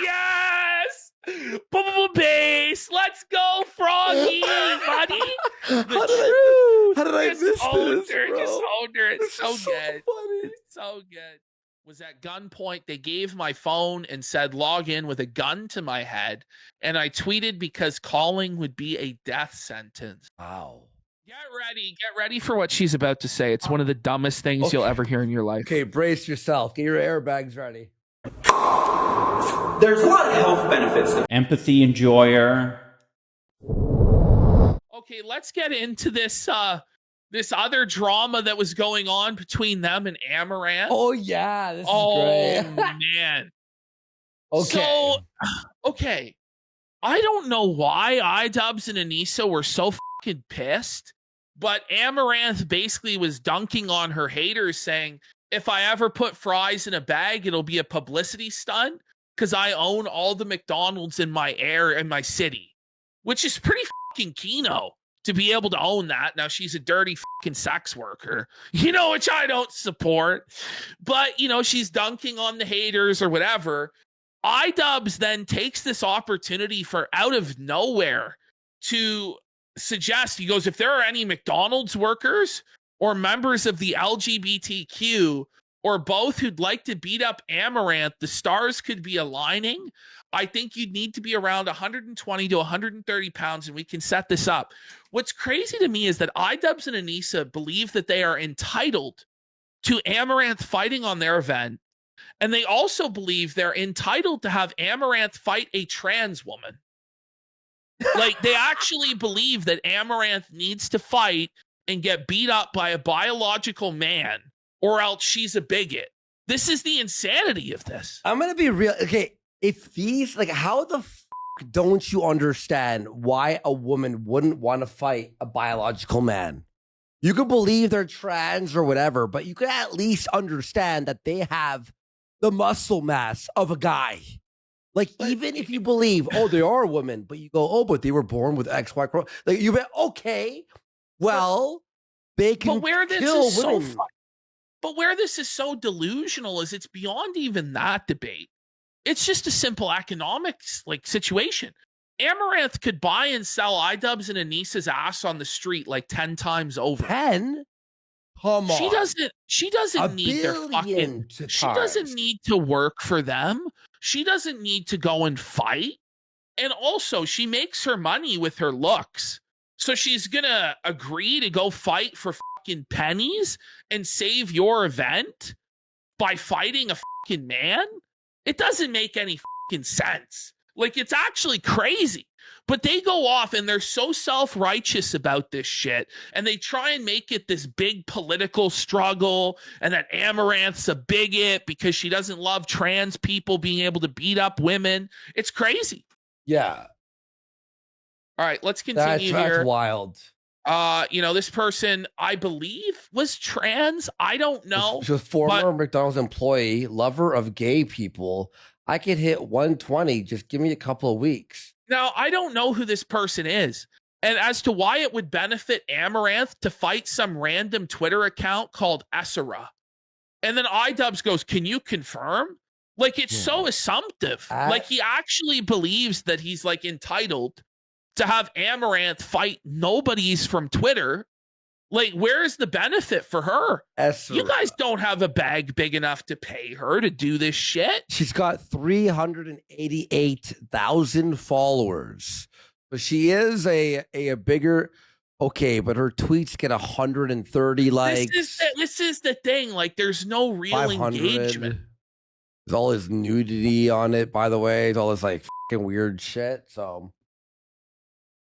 Yes! Bass! Let's go, Froggy, buddy! How did I miss this, bro? Just owned her. It's so good. Funny. It's so good. Was at gunpoint. They gave my phone and said log in with a gun to my head. And I tweeted because calling would be a death sentence. Wow. Get ready for what she's about to say. It's one of the dumbest things you'll ever hear in your life. Okay, brace yourself. Get your airbags ready. There's a lot of health benefits to empathy enjoyer. Okay, let's get into this this other drama that was going on between them and Amouranth. Oh yeah, this is great. Oh man. Okay. So, okay. I don't know why iDubbbz and Anisa were so fucking pissed, but Amouranth basically was dunking on her haters saying, if I ever put fries in a bag, it'll be a publicity stunt because I own all the McDonald's in my city, which is pretty fucking Kino to be able to own that. Now she's a dirty fucking sex worker, which I don't support, but she's dunking on the haters or whatever. iDubbbz then takes this opportunity for out of nowhere to suggest, he goes, if there are any McDonald's workers or members of the LGBTQ or both who'd like to beat up Amouranth, the stars could be aligning. I think you'd need to be around 120 to 130 pounds and we can set this up. What's crazy to me is that iDubbbz and Anisa believe that they are entitled to Amouranth fighting on their event. And they also believe they're entitled to have Amouranth fight a trans woman. Like, they actually believe that Amouranth needs to fight and get beat up by a biological man, or else she's a bigot. This is the insanity of this. I'm going to be real. Okay, if these, how the don't you understand why a woman wouldn't want to fight a biological man? You could believe they're trans or whatever, but you could at least understand that they have the muscle mass of a guy. Even if you believe, they are a woman, but you go, but they were born with XY. You bet, okay, well, they can but where this kill is women. so fun. But where this is so delusional is it's beyond even that debate. It's just a simple economics situation. Amouranth could buy and sell iDubbbz and Anisa's ass on the street 10 times over. 10? Come on. She doesn't need their fucking. She doesn't need to work for them. She doesn't need to go and fight. And also, she makes her money with her looks. So she's gonna agree to go fight for fucking pennies and save your event by fighting a fucking man? It doesn't make any fucking sense. It's actually crazy. But they go off and they're so self-righteous about this shit. And they try and make it this big political struggle and that Amouranth's a bigot because she doesn't love trans people being able to beat up women. It's crazy. Yeah. All right, let's continue here. That's wild. This person, I believe, was trans. I don't know. She's a former McDonald's employee, lover of gay people. I could hit 120. Just give me a couple of weeks. Now, I don't know who this person is. And as to why it would benefit Amouranth to fight some random Twitter account called Esera. And then iDubbbz goes, can you confirm? It's so assumptive. He actually believes that he's entitled to have Amouranth fight nobodies from Twitter. Where's the benefit for her? Esera. You guys don't have a bag big enough to pay her to do this shit. She's got 388,000 followers. But she is a bigger... Okay, but her tweets get 130 likes. This is the thing. There's no real engagement. There's all this nudity on it, by the way. It's all this fucking weird shit. So...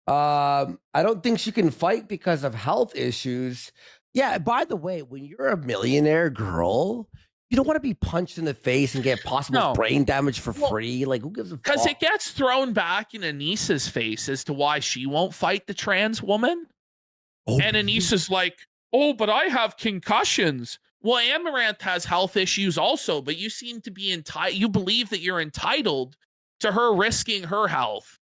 I don't think she can fight because of health issues. Yeah, by the way, when you're a millionaire girl, you don't want to be punched in the face and get possible brain damage for free. Who gives a fuck? Because it gets thrown back in Anisa's face as to why she won't fight the trans woman. And Anisa's but I have concussions. Well, Amouranth has health issues also, but you seem to be you believe that you're entitled to her risking her health.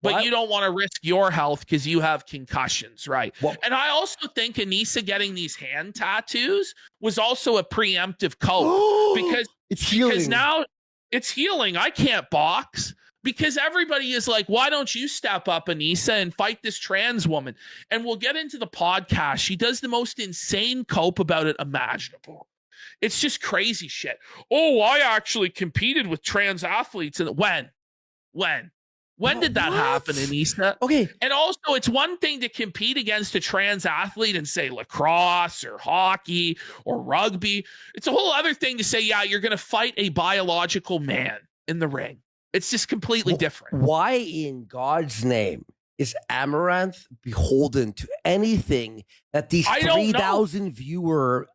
But you don't want to risk your health because you have concussions, right? And I also think Anisa getting these hand tattoos was also a preemptive cope because It's healing. I can't box because everybody is like, why don't you step up, Anisa, and fight this trans woman? And we'll get into the podcast. She does the most insane cope about it imaginable. It's just crazy shit. Oh, I actually competed with trans athletes. And when did that happen, Anisa? Okay. And also, it's one thing to compete against a trans athlete and say lacrosse or hockey or rugby. It's a whole other thing to say, yeah, you're going to fight a biological man in the ring. It's just completely different. Why in God's name is Amouranth beholden to anything that these 3,000 viewer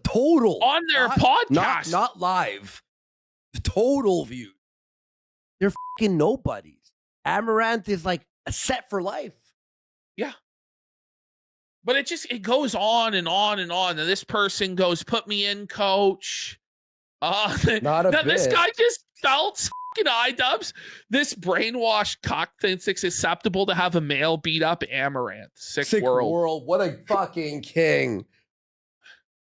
total on their podcast, not live, total views? They're fucking nobodies. Amouranth is like a set for life. Yeah. But it goes on and on and on. And this person goes, put me in, coach. Not a bit. This guy just felt fucking iDubbbz. This brainwashed cock thinks it's acceptable to have a male beat up Amouranth. Sick world. What a fucking king.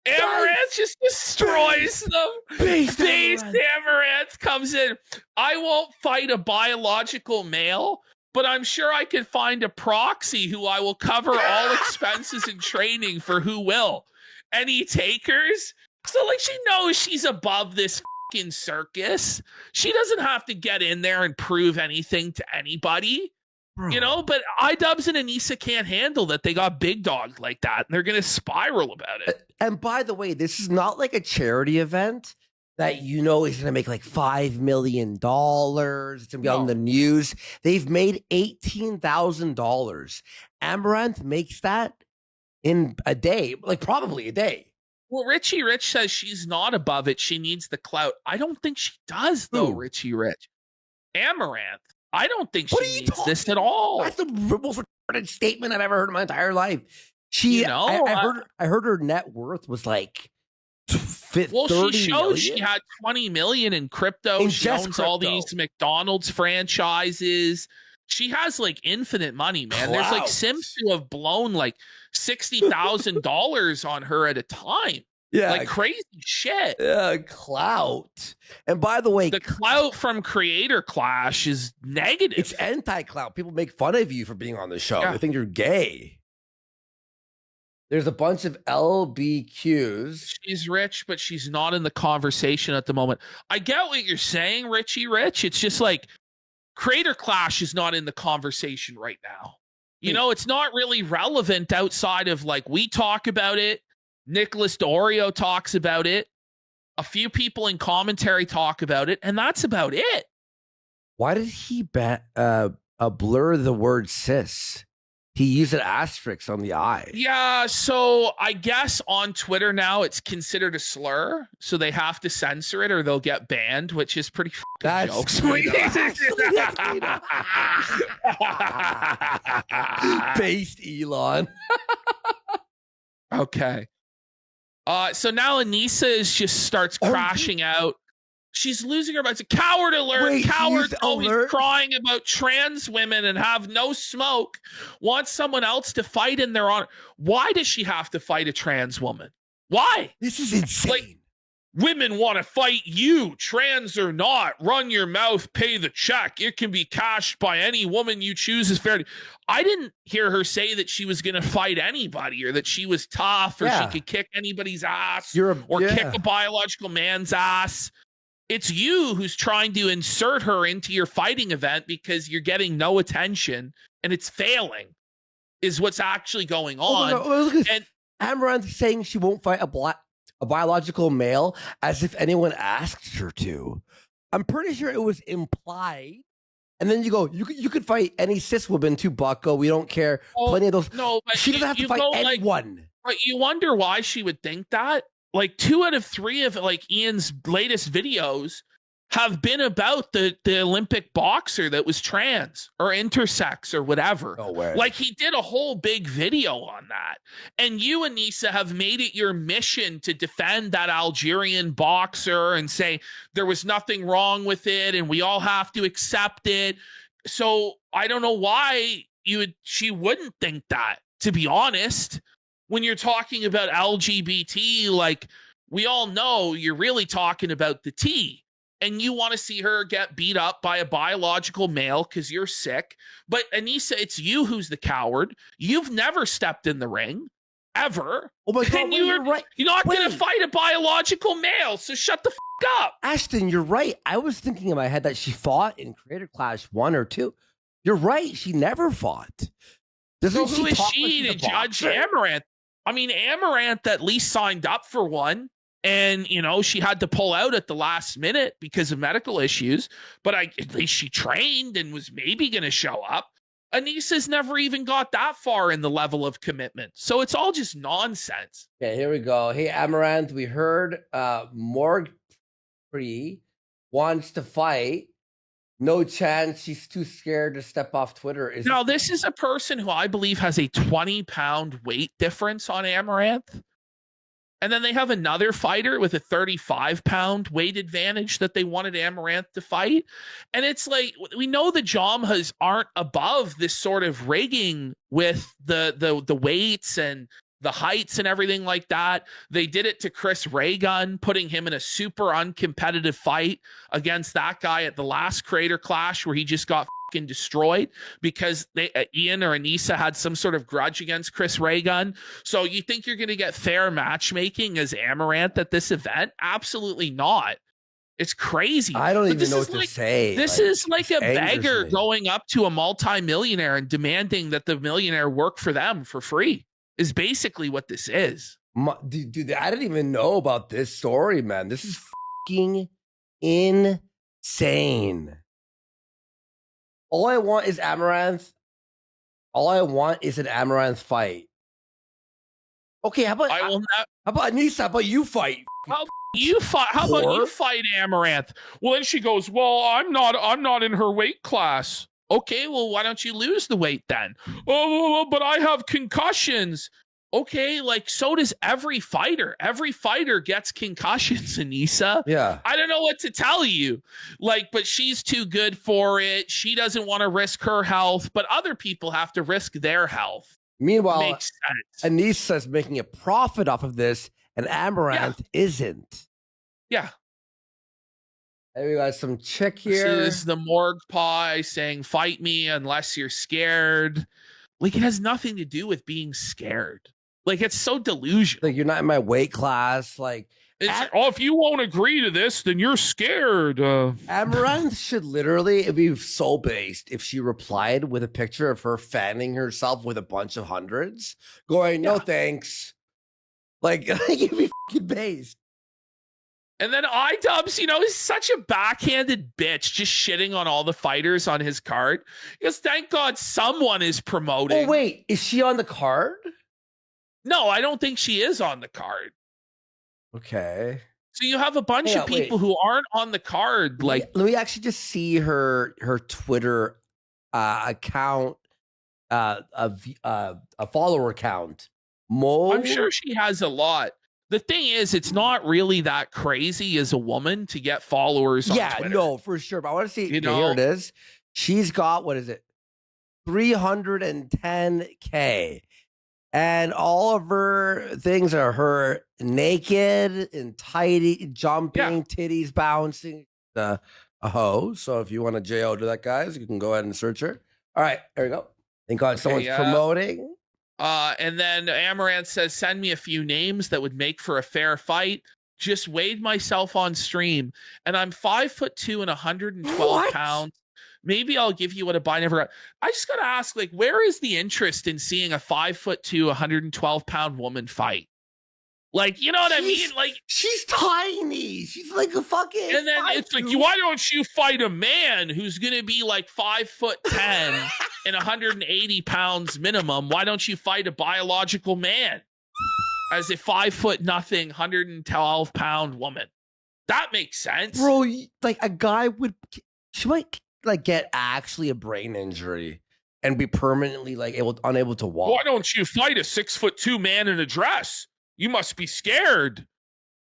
Amouranth just destroys them. Based Amouranth comes in. I won't fight a biological male, but I'm sure I can find a proxy who I will cover all expenses and training for who will. Any takers? So, like, she knows she's above this fucking circus. She doesn't have to get in there and prove anything to anybody. Bro. You know, but iDubbbz and Anisa can't handle that. They got big dogs like that, and they're going to spiral about it. And by the way, this is not like a charity event that is going to make like $5 million. It's going to be on the news. They've made $18,000. Amouranth makes that in a day, like probably a day. Well, Richie Rich says she's not above it. She needs the clout. I don't think she does, though, Who? Richie Rich. Amaranth. I don't think she needs this at all. That's the most retarded statement I've ever heard in my entire life. I heard her net worth was like $30 well, she showed million. She had $20 million in crypto. She owns all these McDonald's franchises. She has like infinite money, man. There's like Sims who have blown like $60,000 on her at a time. Yeah, like crazy shit. Clout. And by the way, the clout from Creator Clash is negative. It's anti-clout. People make fun of you for being on the show. They think you're gay. There's a bunch of LBQs. She's rich, but she's not in the conversation at the moment. I get what you're saying, Richie Rich. It's just like Creator Clash is not in the conversation right now. You know, it's not really relevant outside of like we talk about it. Nicholas D'Orio talks about it. A few people in commentary talk about it, and that's about it. Why did he blur the word cis? He used an asterisk on the I. Yeah, so I guess on Twitter now it's considered a slur, so they have to censor it or they'll get banned, which is pretty fucking jokes. Based Elon. Okay. So now Anisa just starts crashing out. She's losing her mind. It's a coward alert. Cowards always crying about trans women and have no smoke. Wants someone else to fight in their honor. Why does she have to fight a trans woman? Why? This is insane. Like, women want to fight you, trans or not. Run your mouth, pay the check. It can be cashed by any woman you choose as fair. I didn't hear her say that she was going to fight anybody or that she was tough or she could kick anybody's ass or kick a biological man's ass. It's you who's trying to insert her into your fighting event because you're getting no attention and it's failing is what's actually going on. And Amouranth saying she won't fight a biological male as if anyone asked her to. I'm pretty sure it was implied. And then you go, you could fight any cis woman too, Bucko. We don't care. Plenty of those. No, but she doesn't have to fight anyone. But you wonder why she would think that. Like 2 out of 3 of like Ian's latest videos have been about the Olympic boxer that was trans or intersex or whatever. No way. Like he did a whole big video on that. And you, Anisa, have made it your mission to defend that Algerian boxer and say there was nothing wrong with it and we all have to accept it. So I don't know why she wouldn't think that, to be honest. When you're talking about LGBT, like we all know you're really talking about the T. and you want to see her get beat up by a biological male because you're sick. But Anisa, it's you who's the coward. You've never stepped in the ring, ever. Oh my God, And you're right. You're not going to fight a biological male, so shut the up. Ashton, you're right. I was thinking in my head that she fought in Creator Clash 1 or 2. You're right. She never fought. So who is she to judge Amouranth? I mean, Amouranth at least signed up for one. And, you know, she had to pull out at the last minute because of medical issues. But at least she trained and was maybe going to show up. Anisa's never even got that far in the level of commitment. So it's all just nonsense. Okay, here we go. Hey, Amouranth, we heard Morg wants to fight. No chance. She's too scared to step off Twitter. Now, this is a person who I believe has a 20-pound weight difference on Amouranth. And then they have another fighter with a 35-pound weight advantage that they wanted Amouranth to fight. And it's like, we know the Jamhas aren't above this sort of rigging with the weights and the heights and everything like that. They did it to Chris Raygun, putting him in a super uncompetitive fight against that guy at the last Creator Clash where he just got fucking destroyed because Ian or Anisa had some sort of grudge against Chris Raygun. So you think you're going to get fair matchmaking as Amouranth at this event? Absolutely not. It's crazy. I don't even know what to say. This is like a beggar going up to a multimillionaire and demanding that the millionaire work for them for free. Is basically what this is. Dude, I didn't even know about this story, man. This is fucking insane. All I want is Amouranth. All I want is an Amouranth fight. Okay, how about Anisa? How about you fight? How about you fight Amouranth? Well, then she goes, well, I'm not in her weight class. Okay, well, why don't you lose the weight then? Oh, but I have concussions. Okay, like so does every fighter. Every fighter gets concussions, Anisa. Yeah. I don't know what to tell you. Like, but she's too good for it. She doesn't want to risk her health, but other people have to risk their health. Meanwhile, makes sense. Anisa's making a profit off of this, and Amouranth isn't. Yeah. Hey, we got some chick here. This is the morgue pie saying, fight me unless you're scared. Like, it has nothing to do with being scared. Like, it's so delusional. Like, you're not in my weight class. Like, if you won't agree to this, then you're scared. Amouranth should literally, it'd be so based if she replied with a picture of her fanning herself with a bunch of hundreds, going, no thanks. Like it'd be fucking based. And then iDubbbz, you know, is such a backhanded bitch, just shitting on all the fighters on his card. Because thank God someone is promoting. Oh, wait, is she on the card? No, I don't think she is on the card. Okay. So you have a bunch of people who aren't on the card. Like, let me actually just see her Twitter account, a follower count. I'm sure she has a lot. The thing is, it's not really that crazy as a woman to get followers on Twitter. Yeah, no, for sure. But I want to see. You know? Here it is. She's got, what is it? 310K. And all of her things are her naked and tidy, jumping, titties bouncing. A hoe. So if you want to JO to that, guys, you can go ahead and search her. All right, there we go. Thank God someone's promoting. And then Amouranth says, send me a few names that would make for a fair fight. Just weighed myself on stream, and I'm 5'2" and 112 pounds. Maybe I'll give you what a buy never got. I just got to ask, like, where is the interest in seeing a 5'2", 112 pound woman fight? Like, you know what I mean? Like, she's tiny. She's like a fucking. And then it's like, why don't you fight a man who's going to be like 5'10" and 180 pounds minimum? Why don't you fight a biological man as a 5'0" 112 pound woman? That makes sense, bro. Like a guy would, she might like get actually a brain injury and be permanently like unable to walk. Why don't you fight a 6'2" man in a dress? You must be scared.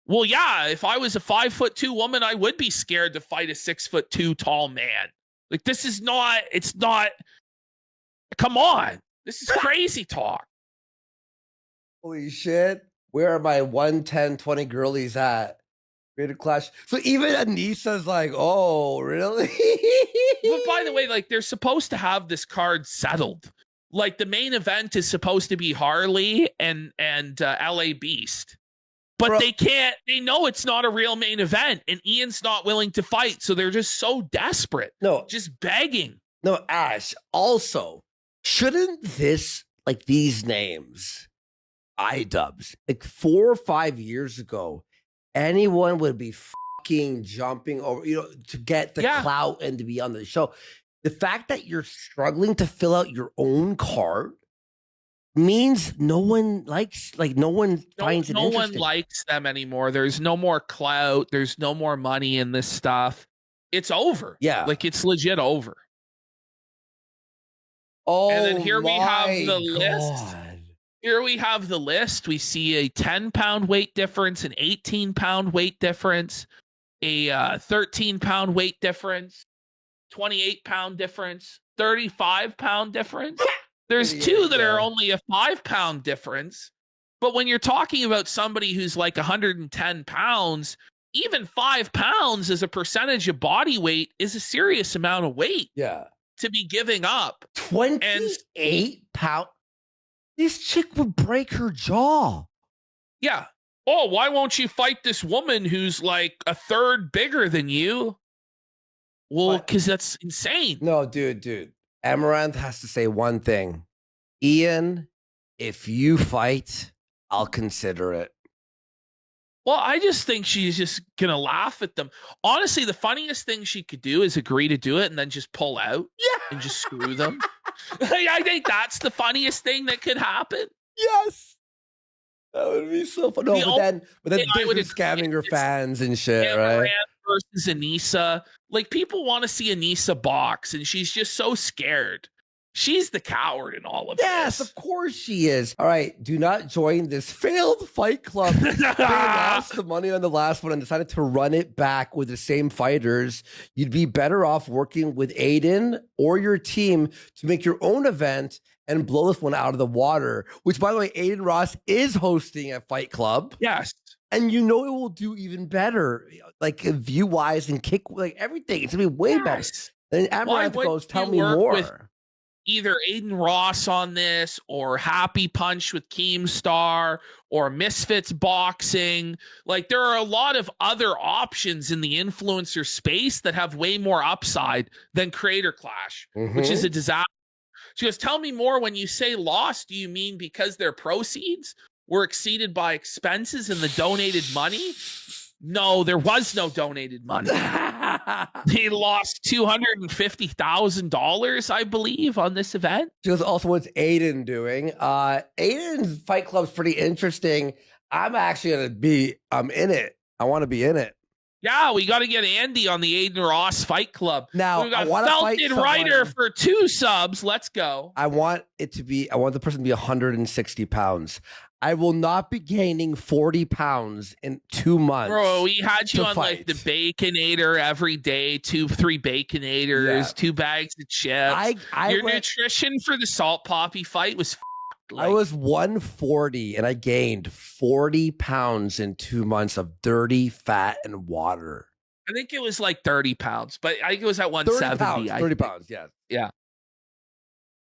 Well, yeah, if I was a 5'2" woman, I would be scared to fight a 6'2" tall man. Like, this is not, it's not, come on. This is crazy talk. Holy shit. Where are my 110, 20 girlies at? Creator clash. So even Anisa's like, oh, really? But by the way, like they're supposed to have this card settled. Like the main event is supposed to be Harley and LA Beast. But Bro. they can't, they know it's not a real main event, and Ian's not willing to fight, so they're just so desperate. No. Just begging. No, Ash, also, shouldn't this, like these names, iDubbbz, like 4 or 5 years ago, anyone would be fucking jumping over, to get the clout and to be on the show. The fact that you're struggling to fill out your own card means no one likes, no one finds it interesting. No one likes them anymore. There's no more clout. There's no more money in this stuff. It's over. Yeah. Like it's legit over. Oh, and then here we have the God. list. Here we have the list. We see a 10-pound weight difference, an 18-pound weight difference, a 13-pound weight difference, 28-pound difference, 35-pound difference. There's two that are only a 5-pound difference. But when you're talking about somebody who's like 110 pounds, even 5 pounds as a percentage of body weight is a serious amount of weight to be giving up. 28 pounds? This chick would break her jaw. Yeah. Oh, why won't you fight this woman who's like a third bigger than you? Well, because that's insane. No, dude. Amouranth has to say one thing. Ian, if you fight, I'll consider it. Well, I just think she's just going to laugh at them. Honestly, the funniest thing she could do is agree to do it and then just pull out and just screw them. I think that's the funniest thing that could happen. Yes. That would be so fun. No, but then Disney's scamming her fans and shit, right? Versus Anisa. Like, people want to see Anisa box, and she's just so scared. She's the coward in all of this. Yes, of course she is. All right, do not join this failed fight club. They lost the money on the last one and decided to run it back with the same fighters. You'd be better off working with Aiden or your team to make your own event and blow this one out of the water, which, by the way, Aiden Ross is hosting at Fight Club. Yes. And it will do even better, like view-wise and kick, like everything. It's going to be way better. Then Amouranth goes, tell me more. Either Aiden Ross on this, or Happy Punch with Keemstar, or Misfits Boxing. Like, there are a lot of other options in the influencer space that have way more upside than Creator Clash, which is a disaster. She goes, tell me more. When you say lost, do you mean because their proceeds were exceeded by expenses and the donated money? No, there was no donated money. They lost $250,000, I believe, on this event. She goes, also, what's Aiden doing? Aiden's Fight Club's pretty interesting. I'm actually going to be in it. I want to be in it. Yeah, we got to get Andy on the Aiden Ross Fight Club. Now, we got Felton Ryder for 2 subs. Let's go. I want the person to be 160 pounds. I will not be gaining 40 pounds in 2 months. Bro, we had you on like the Baconator every day, 2-3 Baconators, 2 bags of chips. Your nutrition for the Salt Poppy fight was I was 140 and I gained 40 pounds in 2 months of dirty fat and water. I think it was like 30 pounds, but I think it was at 170. 30 pounds, yes. Yeah.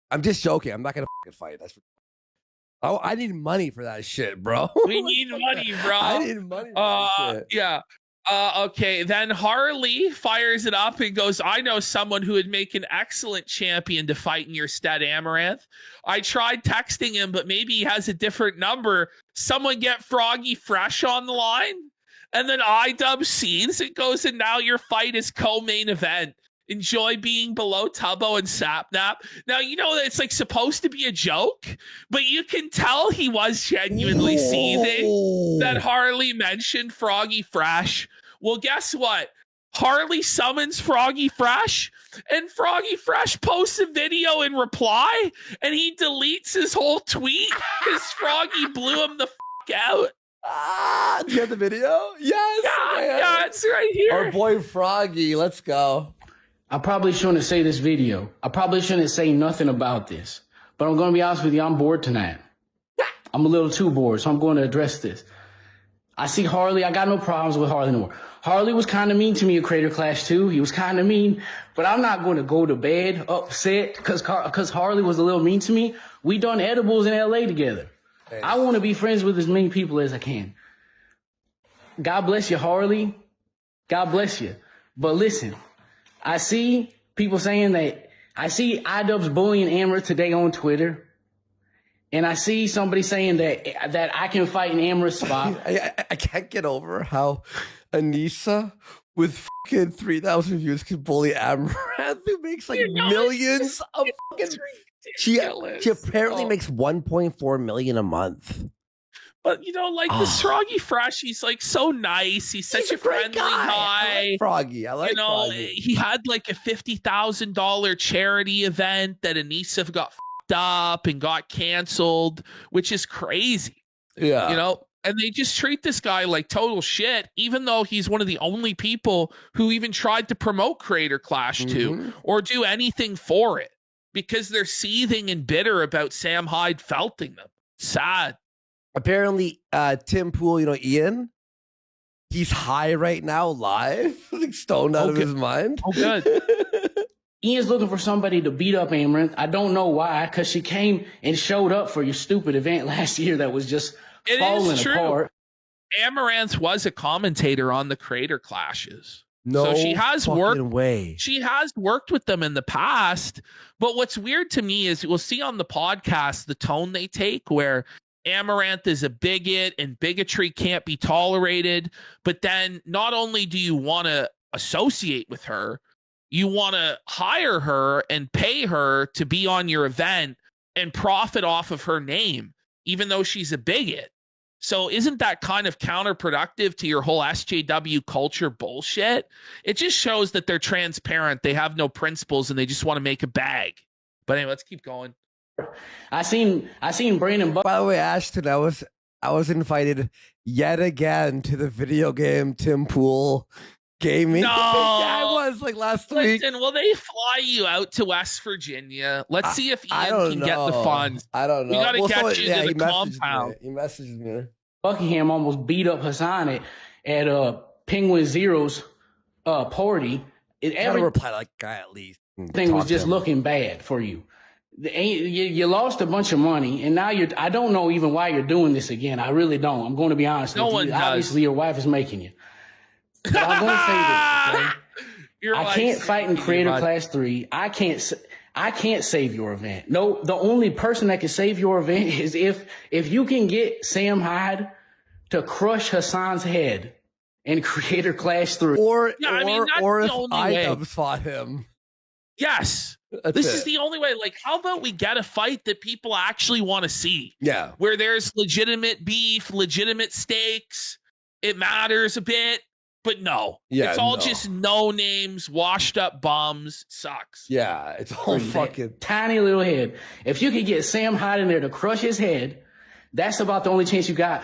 I'm just joking. I'm not going to fight. Oh, I need money for that shit, bro. We need money, bro. I need money for that shit. Yeah. Okay, then Harley fires it up and goes, I know someone who would make an excellent champion to fight in your stead, Amouranth. I tried texting him, but maybe he has a different number. Someone get Froggy Fresh on the line? And then iDubbbz sees it goes, and now your fight is co-main event. Enjoy being below Tubbo and Sapnap. Now, it's like supposed to be a joke, but you can tell he was genuinely seething that Harley mentioned Froggy Fresh. Well, guess what? Harley summons Froggy Fresh, and Froggy Fresh posts a video in reply, and he deletes his whole tweet because Froggy blew him the out. Do you have the video? Yes. Yeah, it's right here. Our boy Froggy, let's go. I probably shouldn't say this video. I probably shouldn't say nothing about this. But I'm going to be honest with you, I'm bored tonight. I'm a little too bored, so I'm going to address this. I see Harley. I got no problems with Harley no more. Harley was kind of mean to me at Creator Clash 2. He was kind of mean, but I'm not going to go to bed upset because Harley was a little mean to me. We done edibles in LA together. Hey. I want to be friends with as many people as I can. God bless you, Harley. God bless you. But listen, I see people saying that. I see iDubbbz bullying Amouranth today on Twitter. And I see somebody saying that I can fight an Amouranth spot. I can't get over how Anisa with fucking 3,000 views can bully Amouranth, who makes like millions of fucking. She apparently makes 1.4 million a month. But you know, like the Froggy Fresh, he's like so nice. He's such a friendly guy. I like Froggy. I like you know, Froggy. He had like a $50,000 charity event that Anisa got up and got canceled, which is crazy. Yeah, you know, and they just treat this guy like total shit, even though he's one of the only people who even tried to promote Creator Clash 2 or do anything for it, because they're seething and bitter about Sam Hyde felting them. Sad. Apparently, Tim Pool, you know, Ian, he's high right now, live, like stoned out of his mind. Oh, good. Ian's looking for somebody to beat up Amouranth. I don't know why, because she came and showed up for your stupid event last year that was just falling apart. Amouranth was a commentator on the Creator Clashes. No, so she has worked. Way. She has worked with them in the past. But what's weird to me is we'll see on the podcast the tone they take, where Amouranth is a bigot and bigotry can't be tolerated. But then not only do you want to associate with her, you want to hire her and pay her to be on your event and profit off of her name, even though she's a bigot. So isn't that kind of counterproductive to your whole SJW culture bullshit? It just shows that they're transparent. They have no principles and they just want to make a bag. But anyway, let's keep going. I seen Brandon. By the way, Ashton, I was invited yet again to the video game Tim Pool gaming. No, yeah, I was like last week. Listen, will they fly you out to West Virginia? Let's see if Ian can get the funds. I don't know. We gotta get you to the compound. He messaged me. Buckingham almost beat up Hassan at Penguin Zero's party. Every reply like guy at least. Thing was just looking bad for you. You lost a bunch of money, and now I don't know even why you're doing this again. I really don't. I'm going to be honest with you. No one does. Obviously, your wife is making you. But I'm going to say this, okay? I can't fight in Creator Clash 3. I can't save your event. No, the only person that can save your event is if you can get Sam Hyde to crush Hassan's head in Creator Clash 3. Or if iDubbbz fought him. Yes. This is the only way. Like, how about we get a fight that people actually want to see? Yeah. Where there's legitimate beef, legitimate stakes. It matters a bit. But no, it's all just no names, washed up bums. Sucks. Yeah, it's all fucking tiny little head. If you could get Sam Hyde in there to crush his head, that's about the only chance you got.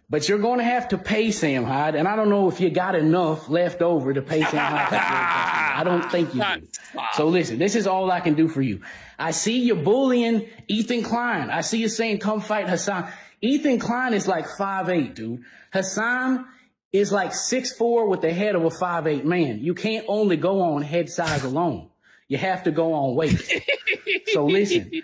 But you're going to have to pay Sam Hyde, and I don't know if you got enough left over to pay Sam Hyde. I don't think you do. So listen, this is all I can do for you. I see you bullying Ethan Klein. I see you saying, come fight Hassan. Ethan Klein is like 5'8", dude. Hassan is like 6'4" with the head of a 5'8" man. You can't only go on head size alone. You have to go on weight. So listen,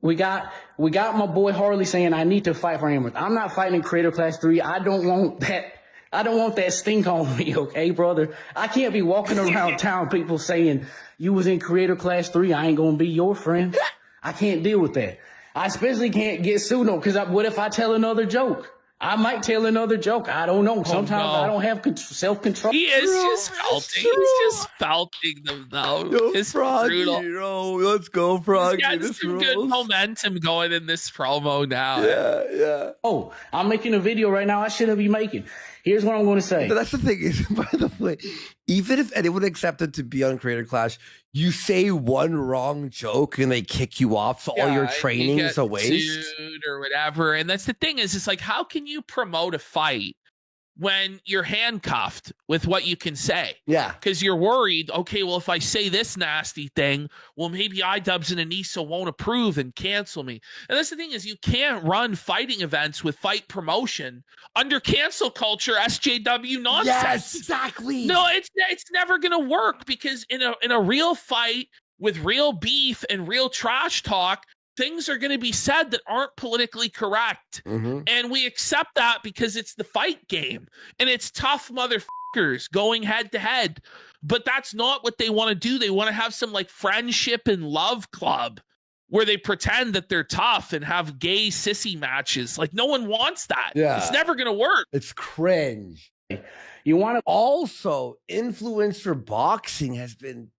we got my boy Harley saying I need to fight for Amouranth. I'm not fighting in Creator Clash 3. I don't want that stink on me, okay, brother? I can't be walking around town people saying you was in Creator Clash 3. I ain't gonna be your friend. I can't deal with that. I especially can't get sued on because what if I tell another joke? I might tell another joke. I don't know. Sometimes I don't have self-control. He is just felting. He's just felting them, though. It's brutal. Let's go, Froggy. He's got some good momentum going in this promo now. Yeah. Oh, I'm making a video right now I shouldn't be making. Here's what I'm going to say. But that's the thing is, by the way, even if anyone accepted to be on Creator Clash, you say one wrong joke and they kick you off, so all your training is a waste or whatever. And that's the thing is, it's like, how can you promote a fight when you're handcuffed with what you can say. Yeah. Because you're worried, okay, well, if I say this nasty thing, well, maybe iDubbbz and Anisa won't approve and cancel me. And that's the thing is you can't run fighting events with fight promotion under cancel culture SJW nonsense. Yes, exactly. No, it's never going to work because in a real fight with real beef and real trash talk, things are going to be said that aren't politically correct. Mm-hmm. And we accept that because it's the fight game. And it's tough motherfuckers going head to head. But that's not what they want to do. They want to have some like friendship and love club where they pretend that they're tough and have gay sissy matches. Like, no one wants that. Yeah. It's never going to work. It's cringe. You want to Also, influencer boxing has been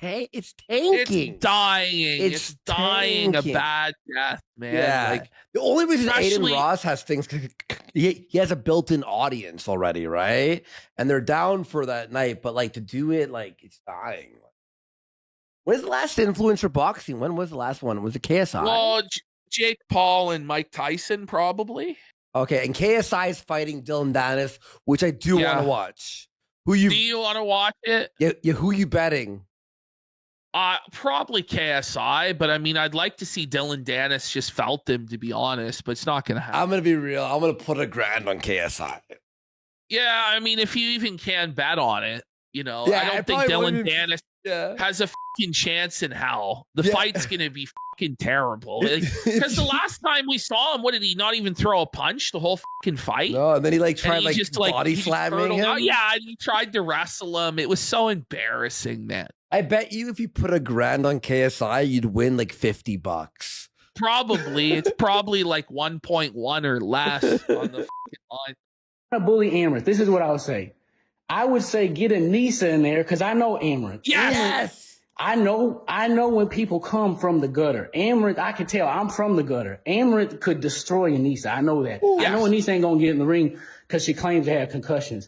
it's tanking. It's dying. It's dying tanking. a bad death, man. Yeah. Like, the only reason Aiden especially- Ross has things, he has a built-in audience already, right? And they're down for that night, but like to do it, like it's dying. When's the last influencer boxing? When was the last one? Was it KSI? well, Jake Paul and Mike Tyson, probably. Okay, and KSI is fighting Dylan Dennis, which I do Yeah. want to watch. Do you want to watch it? Yeah, who you betting? Probably KSI, but I mean, I'd like to see Dylan Dennis just felt him, to be honest, but it's not going to happen. I'm gonna be real. I'm gonna put $1,000 on KSI. Yeah, I mean, if you even can bet on it, you know, Yeah, I I don't think probably Dylan wouldn't- Dennis Yeah. has a fucking chance in hell. The Yeah. fight's going to be fucking terrible. Because the last time we saw him, what did he not even throw a punch the whole fucking fight? No, and then he like And tried he like just, body he just slamming hurtled him. out. Yeah, and he tried to wrestle him. It was so embarrassing, man. I bet you if you put $1,000 on KSI, you'd win like $50. Probably. It's probably like 1.1 or less on the fucking line. to bully Amouranth. This is what I would say. I would say get Anisa in there because I know Amouranth. Yes. I know when people come from the gutter. Amouranth, I can tell I'm from the gutter. Amouranth could destroy Anisa. I know that. Ooh, I know yes. Anisa ain't gonna get in the ring because she claims to have concussions.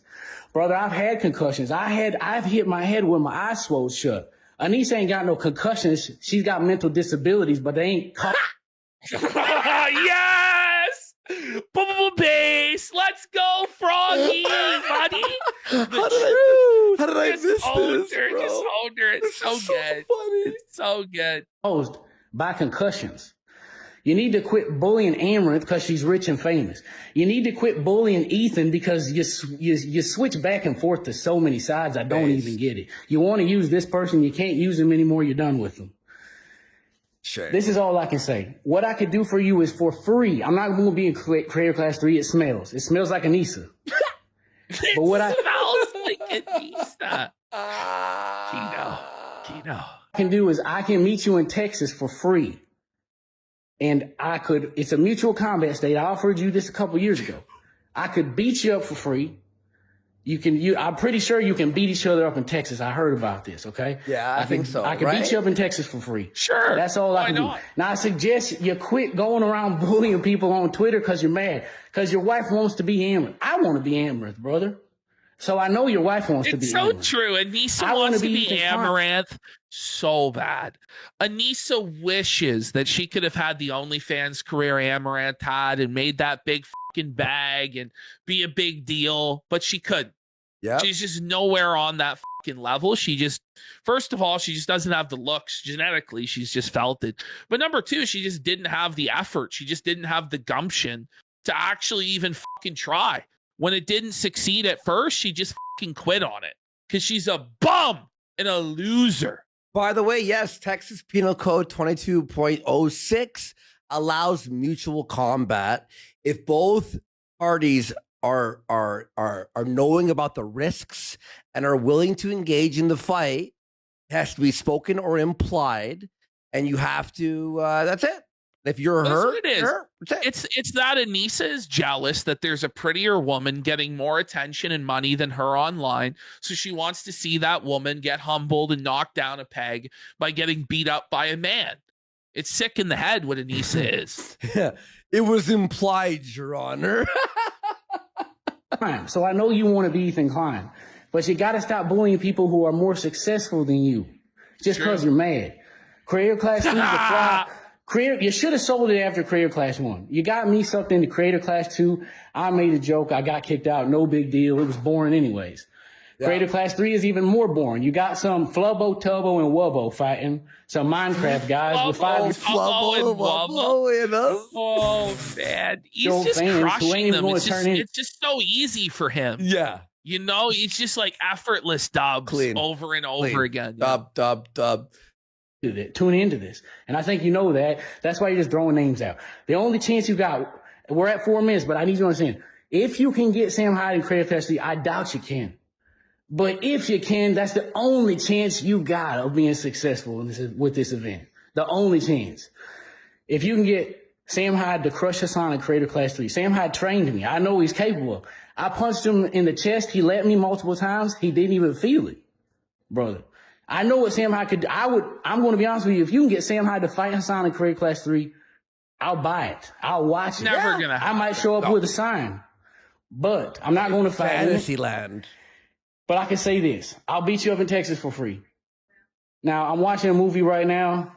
Brother, I've had concussions. I've hit my head with my eyes swole shut. Anisa ain't got no concussions. She's got mental disabilities, but they ain't Yes! Boom, bass. Let's go, Froggy, buddy. How did I Just miss owned this, her, bro? just owned her. It's so good. funny. It's so good. caused by concussions. You need to quit bullying Amouranth because she's rich and famous. You need to quit bullying Ethan because you switch back and forth to so many sides. I don't even get it. You want to use this person, you can't use them anymore. You're done with them. Sure. This is all I can say. What I could do for you is for free. I'm not going to be in Creator Class 3. It smells like Anisa. But what I smells like Anisa. Kino. can do is I can meet you in Texas for free. And it's a mutual combat state. I offered you this a couple years ago. I could beat you up for free. I'm pretty sure you can beat each other up in Texas. I heard about this, okay? Yeah, I think so, I can right? beat you up in Texas for free. Sure. That's all I can do. Now, I suggest you quit going around bullying people on Twitter because you're mad. Because your wife wants to be Amouranth. I want to be Amouranth, brother. So I know your wife wants to be It's so Amouranth. true. Anisa I wanna wants to be be Ethan Klein. Amouranth so bad. Anisa wishes that she could have had the OnlyFans career Amouranth had and made that big fucking bag and be a big deal, but she couldn't. Yeah. She's just nowhere on that fucking level. First of all, she just doesn't have the looks genetically. She's just felt it. But number two, she just didn't have the effort. She just didn't have the gumption to actually even fucking try. When it didn't succeed at first, she just fucking quit on it because she's a bum and a loser. By the way, yes, Texas Penal Code 22.06 allows mutual combat if both parties are knowing about the risks and are willing to engage in the fight. It has to be spoken or implied, and you have to. That's it. If you're That's her, what it is. her, that's it. It's that Anisa is jealous that there's a prettier woman getting more attention and money than her online. So she wants to see that woman get humbled and knocked down a peg by getting beat up by a man. It's sick in the head what Anisa is. Yeah, it was implied, Your Honor. So I know you want to be Ethan Klein, but you got to stop bullying people who are more successful than you just because you're mad. Creator Class 3 is a You should have sold it after Creator Class 1. You got me sucked into Creator Class 2. I made a joke. I got kicked out. No big deal. It was boring anyways. Yeah. Creator Class 3 is even more boring. You got some Flubbo, Tubbo, and Wubbo fighting. Some Minecraft guys with Flubbo and Wubbo. Oh, man. He's just crushing them. It's just so easy for him. Yeah. You know, he's just like effortless dubs over and over again. Dub. Tune into this. And I think you know that. That's why you're just throwing names out. The only chance you got, we're at 4 minutes, but I need you to understand. If you can get Sam Hyde and Creator Class 3, I doubt you can. But if you can, that's the only chance you got of being successful with this event. The only chance. If you can get Sam Hyde to crush Hassan in Creator Class 3. Sam Hyde trained me. I know he's capable of. I punched him in the chest. He let me multiple times. He didn't even feel it, brother. I know what Sam Hyde could do. I'm going to be honest with you. If you can get Sam Hyde to fight Hassan in Creator Class 3, I'll buy it. I'll watch it. Never gonna happen. I might show up with a sign, but I'm not going to fight Fantasyland. But I can say this. I'll beat you up in Texas for free. Now, I'm watching a movie right now,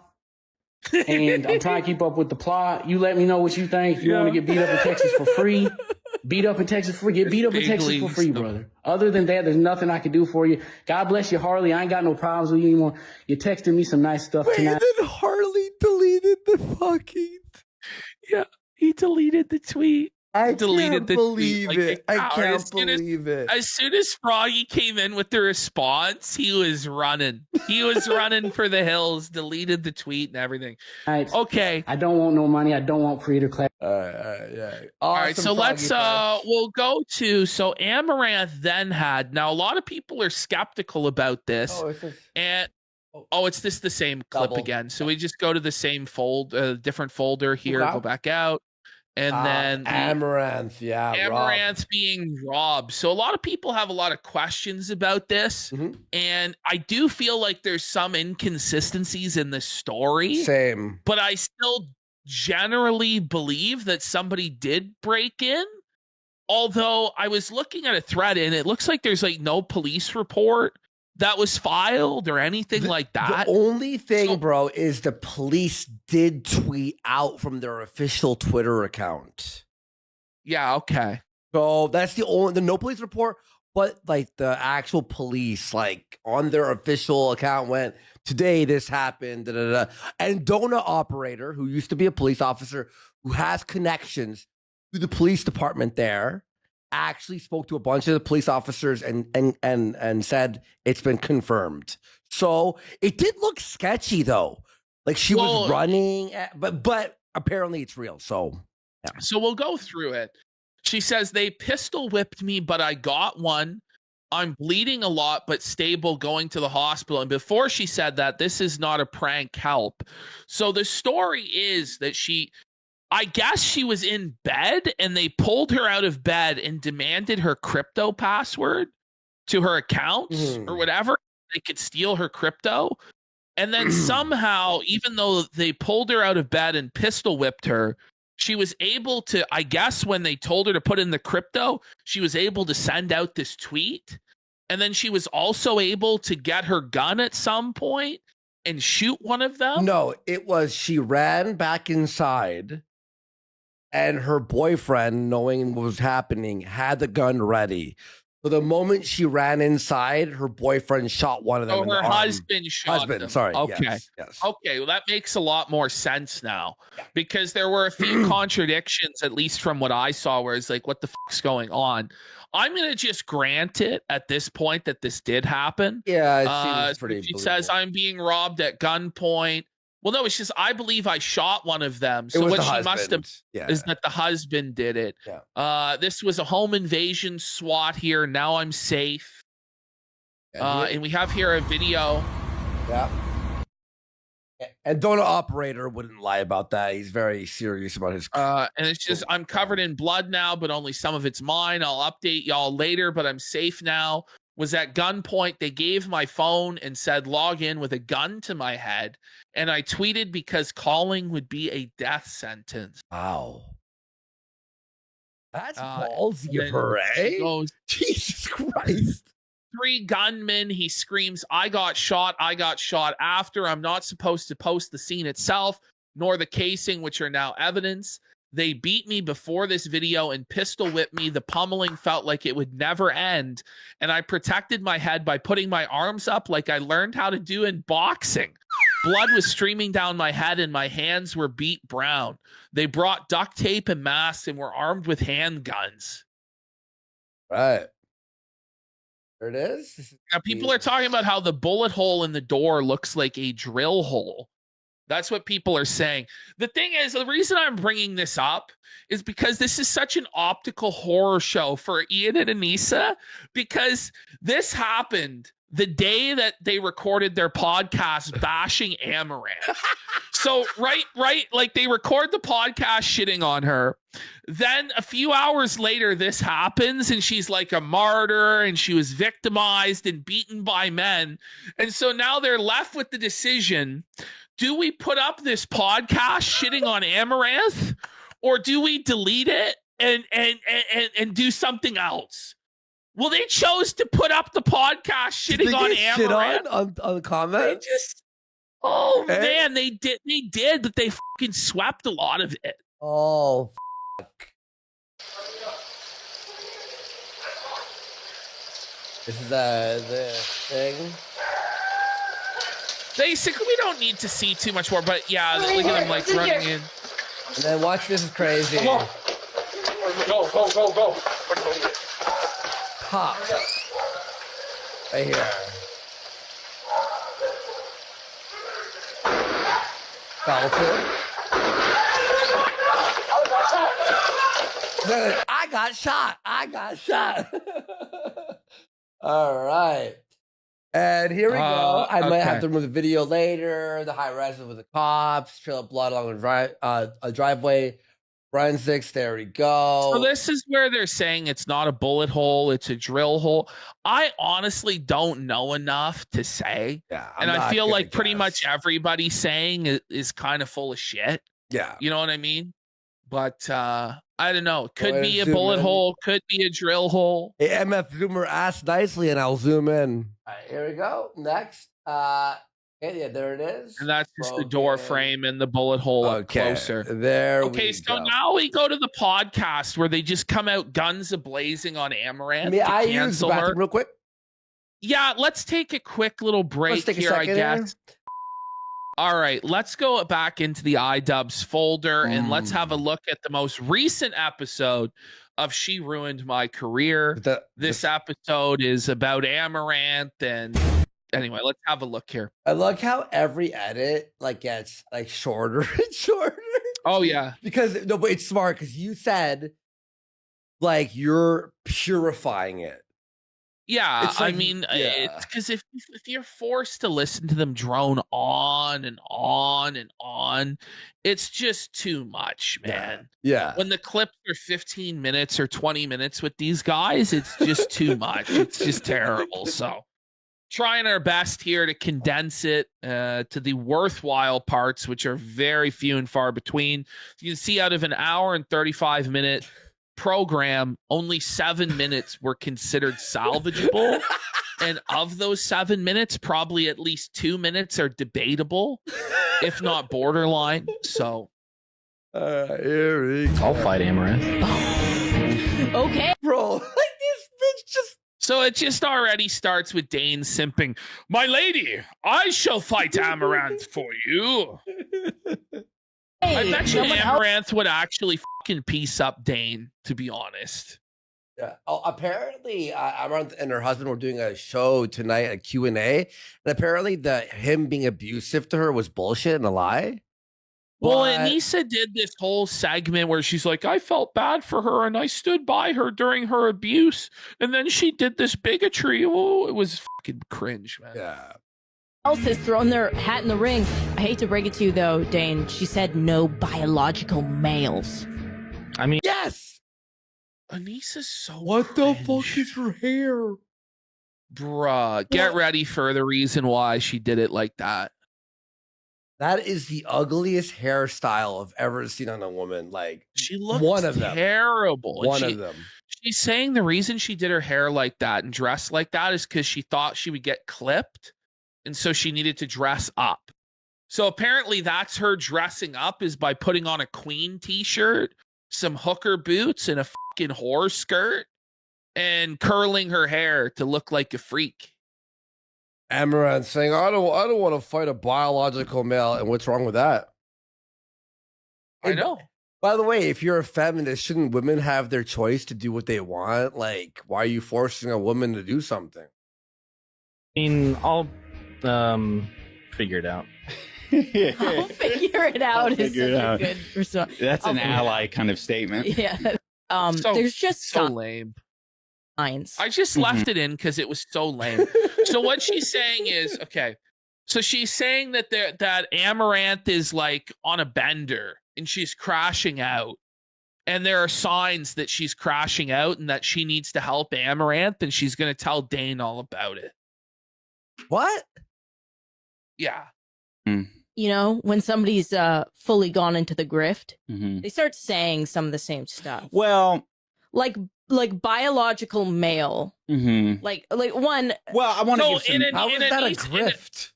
and I'm trying to keep up with the plot. You let me know what you think. If you want to get beat up in Texas for free, beat up in Texas for free. Get beat up in Texas for free, brother. Other than that, there's nothing I can do for you. God bless you, Harley. I ain't got no problems with you anymore. You texted me some nice stuff tonight. And then Harley deleted the fucking... Yeah, he deleted the tweet. I can't believe it. I can't believe it. As soon as Froggy came in with the response, he was running. He was running for the hills, deleted the tweet and everything. Right. Okay. I don't want no money. I don't want Creator Class. Yeah. Awesome. All right, so let's we'll go to Amouranth then had. Now a lot of people are skeptical about this. It's just the same clip again. So we just go to the same different folder here, go back out. And then Amouranth, Amouranth being robbed. So a lot of people have a lot of questions about this. Mm-hmm. And I do feel like there's some inconsistencies in the story. Same. But I still generally believe that somebody did break in. Although I was looking at a thread and it looks like there's like no police report that was filed or anything like that. The only thing, bro, is the police did tweet out from their official Twitter account. Yeah, okay. So that's the no police report, but like the actual police, like on their official account went, today this happened, And Donut operator, who used to be a police officer, who has connections to the police department there, actually spoke to a bunch of the police officers and said it's been confirmed. So it did look sketchy though. Like she was running, but apparently it's real. So yeah. So we'll go through it. She says they pistol whipped me, but I got one. I'm bleeding a lot, but stable, going to the hospital. And before she said that, this is not a prank, help. So the story is that I guess she was in bed and they pulled her out of bed and demanded her crypto password to her accounts or whatever. They could steal her crypto. And then somehow, even though they pulled her out of bed and pistol whipped her, she was able to, I guess when they told her to put in the crypto, she was able to send out this tweet. And then she was also able to get her gun at some point and shoot one of them. No, it was she ran back inside. And her boyfriend, knowing what was happening, had the gun ready. So the moment she ran inside, her boyfriend shot one of them. Oh, her husband shot them. Sorry. Okay. Yes. Okay. Well, that makes a lot more sense now because there were a few contradictions, at least from what I saw, where it's like, what the fuck's going on? I'm going to just grant it at this point that this did happen. Yeah. It seems pretty she says, I'm being robbed at gunpoint. Well, no, it's just I believe I shot one of them. So what she must have is that the husband did it. Yeah. This was a home invasion SWAT here. Now I'm safe. And we have here a video. Yeah. And Donut operator wouldn't lie about that. He's very serious about his. And it's just I'm covered in blood now, but only some of it's mine. I'll update y'all later, but I'm safe now. Was at gunpoint. They gave my phone and said log in with a gun to my head. And I tweeted because calling would be a death sentence. Wow. That's ballsy of her, eh? Goes, Jesus Christ. 3 gunmen. He screams, I got shot after. I'm not supposed to post the scene itself. nor the casing, which are now evidence. They beat me before this video and pistol whipped me. The pummeling felt like it would never end. And I protected my head by putting my arms up like I learned how to do in boxing. Blood was streaming down my head and my hands were beat brown. They brought duct tape and masks and were armed with handguns. Right. There it is. Now, people are talking about how the bullet hole in the door looks like a drill hole. That's what people are saying. The thing is, the reason I'm bringing this up is because this is such an optical horror show for Ian and Anisa, because this happened the day that they recorded their podcast bashing Amouranth. So, right, like they record the podcast shitting on her. Then a few hours later, this happens and she's like a martyr and she was victimized and beaten by men. And so now they're left with the decision: do we put up this podcast shitting on Amouranth, or do we delete it and do something else? Well, they chose to put up the podcast shitting on Amouranth. On the comment. Man, they did, but they fucking swept a lot of it. Oh, fuck. This is the thing. Basically, we don't need to see too much more, but yeah, look at them like running in. And then watch, this is crazy. Go. Pop. Right here. Falcon. I got shot. All right. And here we go. I might have to remove the video later. The high res with the cops, trail of blood along a driveway. Forensics, there we go. So this is where they're saying it's not a bullet hole, it's a drill hole. I honestly don't know enough to say. Yeah, and I feel like pretty much everybody saying is kind of full of shit. Yeah. You know what I mean? But I don't know. Could be a bullet hole, could be a drill hole. Hey, MF Zoomer asked nicely, and I'll zoom in. All right, here we go. Next. Yeah, there it is. And that's just the door frame and the bullet hole up closer. There we go. Okay, so now we go to the podcast where they just come out guns a-blazing on Amouranth. May I use the bathroom real quick? Yeah, let's take a quick little break here, I guess. All right, let's go back into the iDubbbz folder and let's have a look at the most recent episode of She Ruined My Career. This episode is about Amouranth, and anyway, let's have a look here. I like how every edit gets shorter and shorter. Oh yeah, because no, but it's smart because you said you're purifying it. Yeah, I mean, it's because if you're forced to listen to them drone on and on and on, it's just too much, man. Yeah. When the clips are 15 minutes or 20 minutes with these guys, it's just too much. It's just terrible. So trying our best here to condense it to the worthwhile parts, which are very few and far between. You can see out of an hour and 35-minute program, only 7 minutes were considered salvageable. And of those 7 minutes, probably at least 2 minutes are debatable, if not borderline. So here we go. I'll fight Amouranth. Okay. Bro, this bitch just... So it just already starts with Dane simping, "My lady, I shall fight Amouranth for you." I bet you Amouranth would actually fucking piece up Dane, to be honest. Yeah. Oh, apparently, Amouranth and her husband were doing a show tonight, a Q&A, and apparently him being abusive to her was bullshit and a lie. Well, Anisa did this whole segment where she's like, "I felt bad for her and I stood by her during her abuse." And then she did this bigotry. Oh, it was fucking cringe, man. Yeah. Else has thrown their hat in the ring. I hate to break it to you, though, Dane. She said no biological males. I mean, yes. Anisa's so What cringe. the fuck is her hair? Bruh, get ready for the reason why she did it like that. That is the ugliest hairstyle I've ever seen on a woman. She looked one of them. Terrible. One of them. She's saying the reason she did her hair like that and dressed like that is because she thought she would get clipped. And so she needed to dress up. So apparently that's her dressing up, is by putting on a Queen t-shirt, some hooker boots, and a fucking whore skirt, and curling her hair to look like a freak. Amouranth saying, I don't want to fight a biological male. And what's wrong with that? I know. By the way, if you're a feminist, shouldn't women have their choice to do what they want? Like, why are you forcing a woman to do something? I mean, I'll figure it out. I'll figure it out. I'll figure it out. Good response. That's an ally kind of statement. Yeah. There's just so lame. signs. I just left it in because it was so lame. So what she's saying is, okay, so she's saying that that Amouranth is like on a bender and she's crashing out. And there are signs that she's crashing out and that she needs to help Amouranth, and she's going to tell Dane all about it. What? Yeah. You know, when somebody's fully gone into the grift, Mm-hmm. they start saying some of the same stuff. Well, Like biological male. mm-hmm. Like one. Well, I want to No, give some. How is that a grift?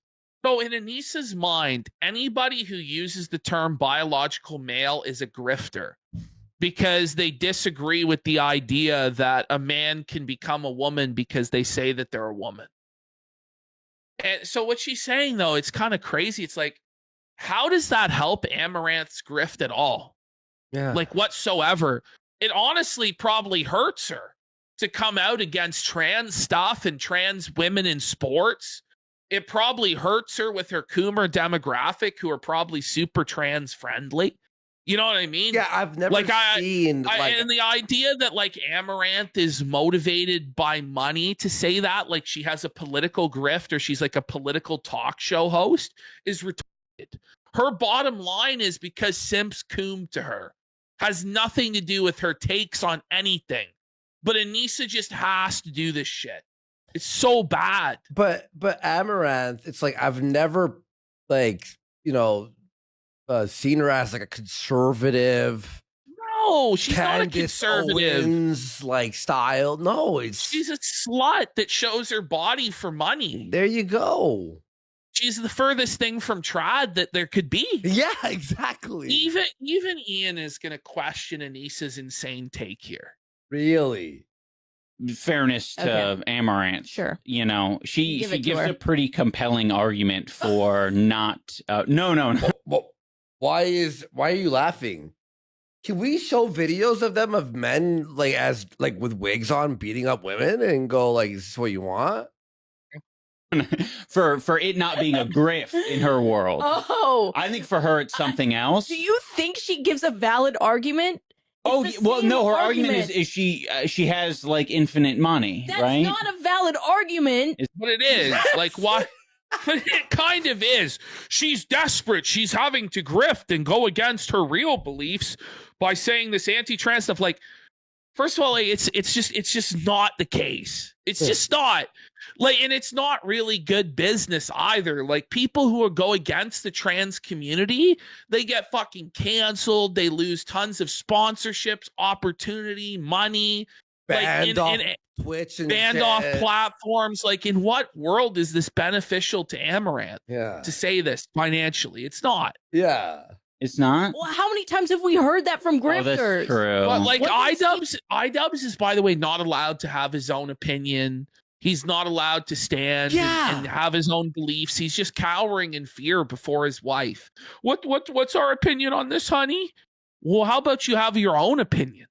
So in Anisa's mind, anybody who uses the term biological male is a grifter, because they disagree with the idea that a man can become a woman because they say that they're a woman. And so what she's saying, though, it's kind of crazy. It's like, how does that help Amaranth's grift at all? Yeah. Like whatsoever? It honestly probably hurts her to come out against trans stuff and trans women in sports. It probably hurts her with her Coomer demographic, who are probably super trans friendly. You know what I mean? Yeah, I've never seen. And the idea that like Amouranth is motivated by money to say that, like she has a political grift or she's like a political talk show host, is retarded. Her bottom line is because simps coom to her. Has nothing to do with her takes on anything. But Anisa just has to do this shit. It's so bad. But Amouranth, it's like I've never seen her as like a conservative. No, she's not a Candace conservative. Owens, like style. No, She's a slut that shows her body for money. There you go. She's the furthest thing from trad that there could be. Yeah, exactly. Even Ian is going to question Anisa's insane take here. Really? Fairness to Amouranth. Sure. You know, she gives her. a pretty compelling argument for not. No. Well, why are you laughing? Can we show videos of them of men like with wigs on beating up women and go like, is this what you want? for it not being a grift in her world. Oh. I think for her it's something else. Do you think she gives a valid argument? Oh, It's the well, same no, her argument argument. is she has like infinite money, That's right? not a valid argument. But it is. Like, why? But it kind of is. She's desperate. She's having to grift and go against her real beliefs by saying this anti-trans stuff. Like, first of all, like, it's just not the case. It's just not. Like, and it's not really good business either. Like, people who go against the trans community, they get fucking canceled. They lose tons of sponsorships, opportunity, money. Banned off Twitch and banned shit. off platforms. Like, in what world is this beneficial to Amouranth Yeah. to say this financially? It's not. Yeah. It's not. Well, how many times have we heard that from Oh, grifters? that's true. But like What does iDubbbz is, by the way, not allowed to have his own opinion. He's not allowed to stand and have his own beliefs. He's just cowering in fear before his wife. What's our opinion on this, honey? Well, how about you have your own opinion?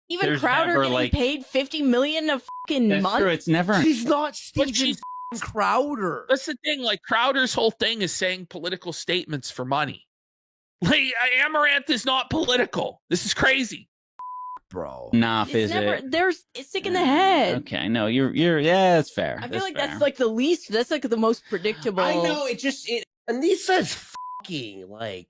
Even There's Crowder never, getting like- paid $50 million a fucking That's month. true. It's never. She's not But Steven she's Crowder. That's the thing. Like, Crowder's whole thing is saying political statements for money. Like, Amouranth is not political. This is crazy. Bro. Enough, It's is never. it? They're sick in the head. Okay, no, you're. Yeah, that's fair. I feel like fair. that's like the least. That's like the most predictable. I know. It. Anisa's fucking like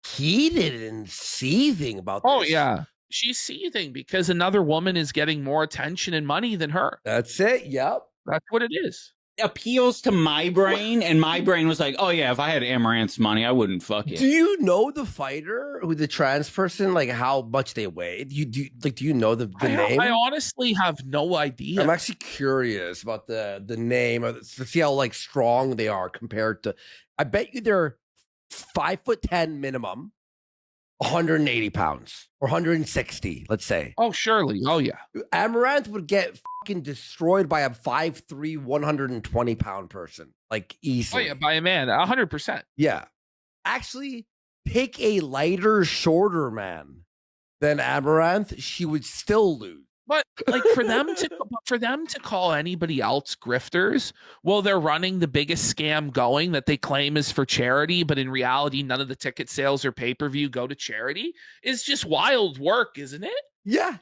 heated and seething about this. Oh, yeah. She's seething because another woman is getting more attention and money than her. That's it. Yep. That's what it is. appeals to my brain, and my brain was like, oh yeah, if I had Amaranth's money, I wouldn't fuck it. Do you know the fighter, who the trans person, like how much they weigh? Do you know the name? I honestly have no idea. I'm actually curious about the name to see how like strong they are compared to. I bet you they're 5'10" minimum, 180 pounds or 160, let's say. Oh, surely. Oh, yeah. Amouranth would get fucking destroyed by a 5'3", 120 pound person, like easily. Oh, yeah, by a man, 100%. Yeah. Actually, pick a lighter, shorter man than Amouranth, she would still lose. But like for them to call anybody else grifters, well, they're running the biggest scam going that they claim is for charity, but in reality, none of the ticket sales or pay-per-view go to charity, is just wild work, isn't it? Yeah,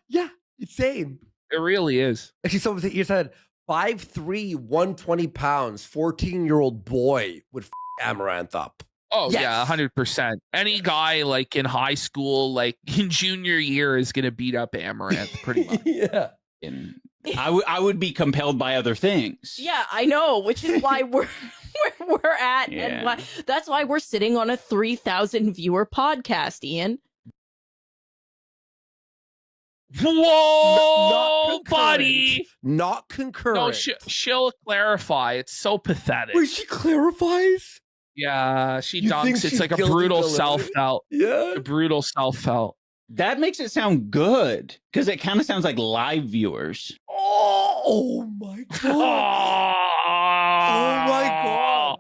insane. It really is. Actually, someone you said 5'3", 120 pounds, 14-year-old boy would Amouranth up. Oh, Yes. yeah, 100%. Any guy like in high school, like in junior year, is going to beat up Amouranth pretty much. Yeah. And I would be compelled by other things. Yeah, I know, which is why we're where we're at, Yeah. and that's why we're sitting on a 3,000 viewer podcast, Ian. Whoa, Not buddy! Not concurrent. No, she'll clarify. It's so pathetic. Wait, she clarifies? Yeah, she You think dunks. It's she's like a guilty brutal delivery? self-felt. Yeah. A brutal self-felt. That makes it sound good because it kind of sounds like live viewers. Oh my god. Oh my god.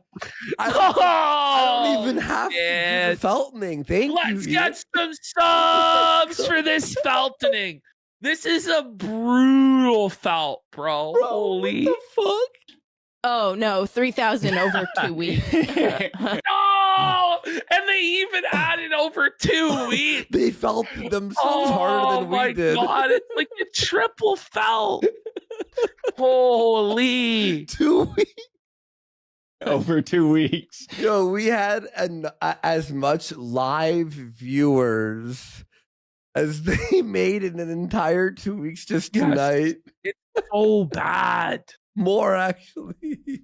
I don't even have to do the feltening. Thank Let's you. get some subs for this feltening. This is a brutal felt, bro. Holy. What the fuck? Oh no, 3,000 over 2 weeks. No! And they even added over 2 weeks. They felt themselves harder than we did. Oh my god, it's like a triple felt. Holy. 2 weeks. Over 2 weeks. Yo, we had as much live viewers as they made in an entire 2 weeks just Yes. tonight. It's so bad. More, actually.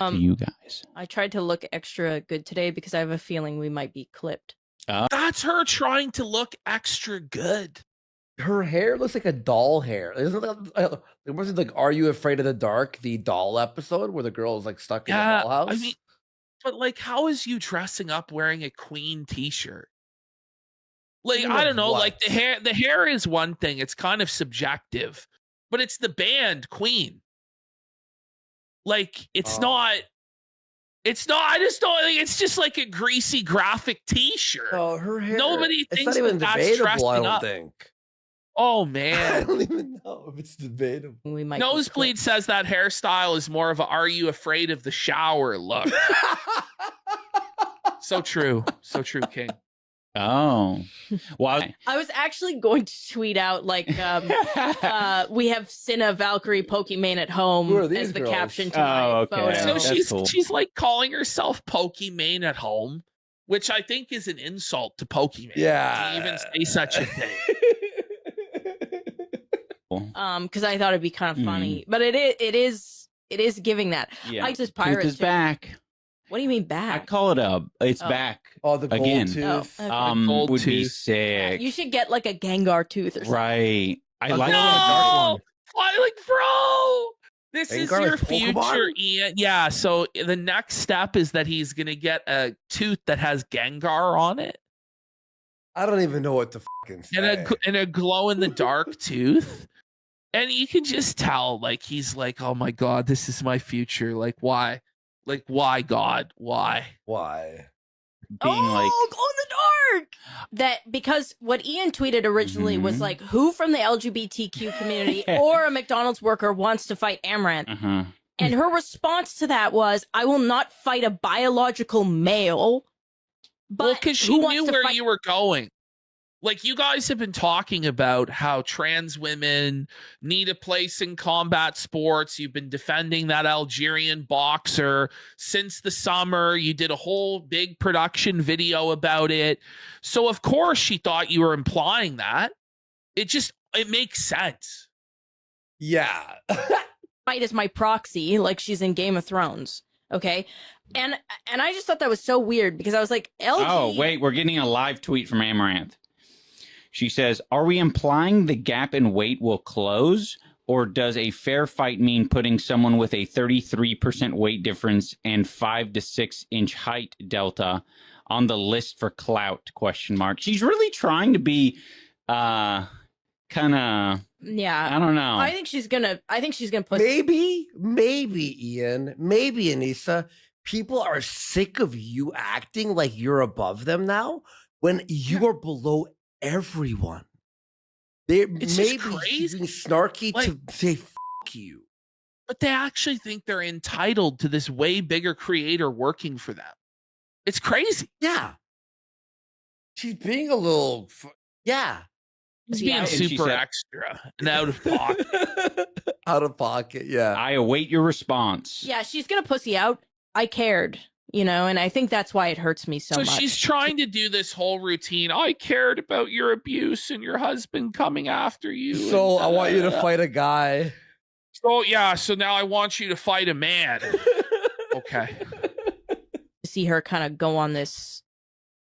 You guys. I tried to look extra good today because I have a feeling we might be clipped. That's her trying to look extra good. Her hair looks like a doll hair. Isn't it wasn't like Are You Afraid of the Dark, the doll episode where the girl is like stuck in a dollhouse? I mean, but like, how is you dressing up wearing a Queen t-shirt? Like, Queen I of don't know, what? like the hair is one thing. It's kind of subjective, but it's the band Queen. Like, it's not, I just don't think it's just like a greasy graphic t-shirt. Oh, her hair. Nobody it's thinks not even that's debatable, I dressing don't up. think. Oh, I man. don't even know if it's debatable. We might be Nosebleed clipped. says that hairstyle is more of a Are You Afraid of the Shower look. So true. So true, King. Oh. Well, I was actually going to tweet out like we have Cinna Valkyrie Pokimane at home Who are these as the girls? caption to my okay. photo. So that's cool. she's like calling herself Pokimane at home, which I think is an insult to Pokimane. Yeah. To even say such a thing. Because I thought it'd be kind of funny, but it is giving that. yeah. I just Tooth pirate is too. back. What do you mean I back? call it it's Oh. back. Oh, the gold Again. tooth. Oh, okay. gold Would be tooth. sick. You should get like a Gengar tooth or something. Right. I Okay. like No! the dark one. Why, like, bro? This is Gengar your is Pokemon? future, Ian. Yeah, so the next step is that he's going to get a tooth that has Gengar on it I don't even know what to fucking say. and a glow-in-the-dark tooth. And you can just tell, like, he's like, oh, my God, this is my future. Like, why? Like, why, God? Why? Why? Being like, Glow in the dark. That because what Ian tweeted originally was Mhm. like, who from the LGBTQ community or a McDonald's worker wants to fight Amouranth? uh-huh. And her response to that was, I will not fight a biological male. But Well, because she who wants knew to where fight- you were going. Like, you guys have been talking about how trans women need a place in combat sports. You've been defending that Algerian boxer since the summer. You did a whole big production video about it. So, of course, she thought you were implying that. It makes sense. Yeah. fight as my proxy, like she's in Game of Thrones. Okay. And I just thought that was so weird because I was like, LG. Oh, wait, we're getting a live tweet from Amouranth. She says, are we implying the gap in weight will close? Or does a fair fight mean putting someone with a 33% weight difference and 5 to 6 inch height delta on the list for clout? ? She's really trying to be kind of, Yeah. I don't know. I think she's gonna push. Maybe Ian, maybe Anisa, people are sick of you acting like you're above them now when you are below everyone. It's just maybe crazy. she's being snarky Like, to say "fuck you." but they actually think they're entitled to this way bigger creator working for them. It's crazy. Yeah, she's being a little. Yeah, He's Yeah. being And she super said- extra and out of pocket. out of pocket. Yeah, I await your response. Yeah, she's gonna pussy out. I cared, and I think that's why it hurts me so So much. she's trying to do this whole routine. I cared about your abuse and your husband coming after you. so and, I want you to fight a guy. So yeah, so now I want you to fight a man. Okay. to see her kind of go on this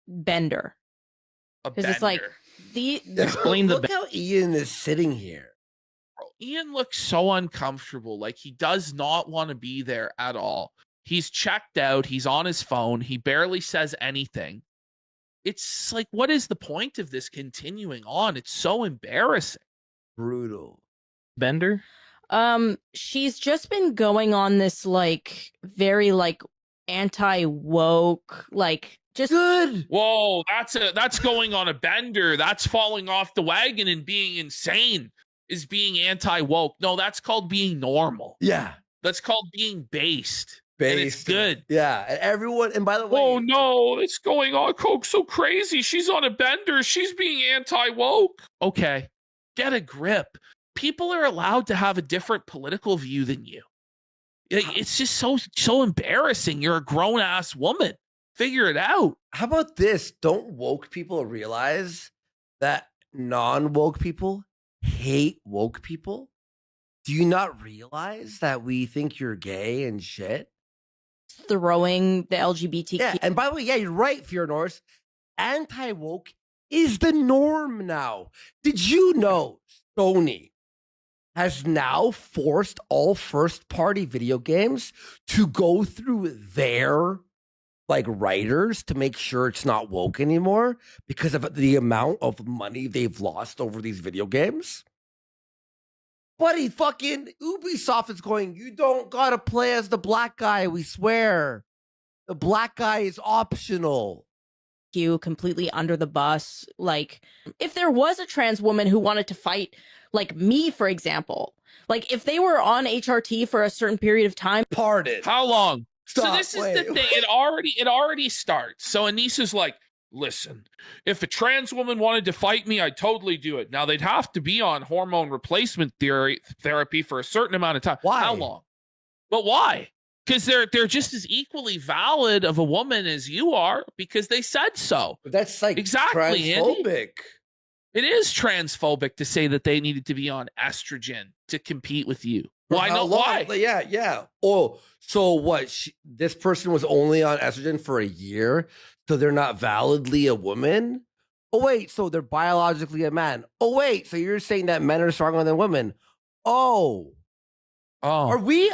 bender. A 'Cause it's like- bender. Explain the Look how Ian is sitting here. Ian looks so uncomfortable. Like he does not want to be there at all. He's checked out. He's on his phone. He barely says anything. It's like, what is the point of this continuing on? It's so embarrassing. Brutal. bender. She's just been going on this like very like anti-woke, like just Good. Whoa, that's going on a bender. That's falling off the wagon and being insane is being anti-woke. No, that's called being normal. Yeah. That's called being based. And it's Based. good. Yeah. And everyone, and by the way, Oh no, it's going on. Coke's so crazy. She's on a bender. She's being anti-woke. Okay, get a grip. People are allowed to have a different political view than you. It's just so embarrassing. You're a grown-ass woman. Figure it out. how about this? Don't woke people realize that non-woke people hate woke people? Do you not realize that we think you're gay and shit? throwing the LGBTQ. Yeah, and by the way, yeah, you're right, Fear Norse. Anti-woke is the norm now. Did you know Sony has now forced all first-party video games to go through their like writers to make sure it's not woke anymore because of the amount of money they've lost over these video games? Buddy, fucking Ubisoft is going, you don't gotta play as the black guy, we swear. The black guy is optional. Completely under the bus. Like, if there was a trans woman who wanted to fight, like me, for example, like if they were on HRT for a certain period of time, Pardon. How long? So Stop, this is wait. the thing. It already starts. So Anissa's like, listen, if a trans woman wanted to fight me, I'd totally do it. Now they'd have to be on hormone replacement therapy for a certain amount of time. Why? How long? But why? Because they're just as equally valid of a woman as you are because they said so. But that's like Exactly, Andy. transphobic. It is transphobic to say that they needed to be on estrogen to compete with you. For Why how not? long? Why? Like, yeah. Oh, so what? This person was only on estrogen for a year, so they're not validly a woman? Oh, wait, so they're biologically a man. Oh, wait, so you're saying that men are stronger than women? Oh. Are we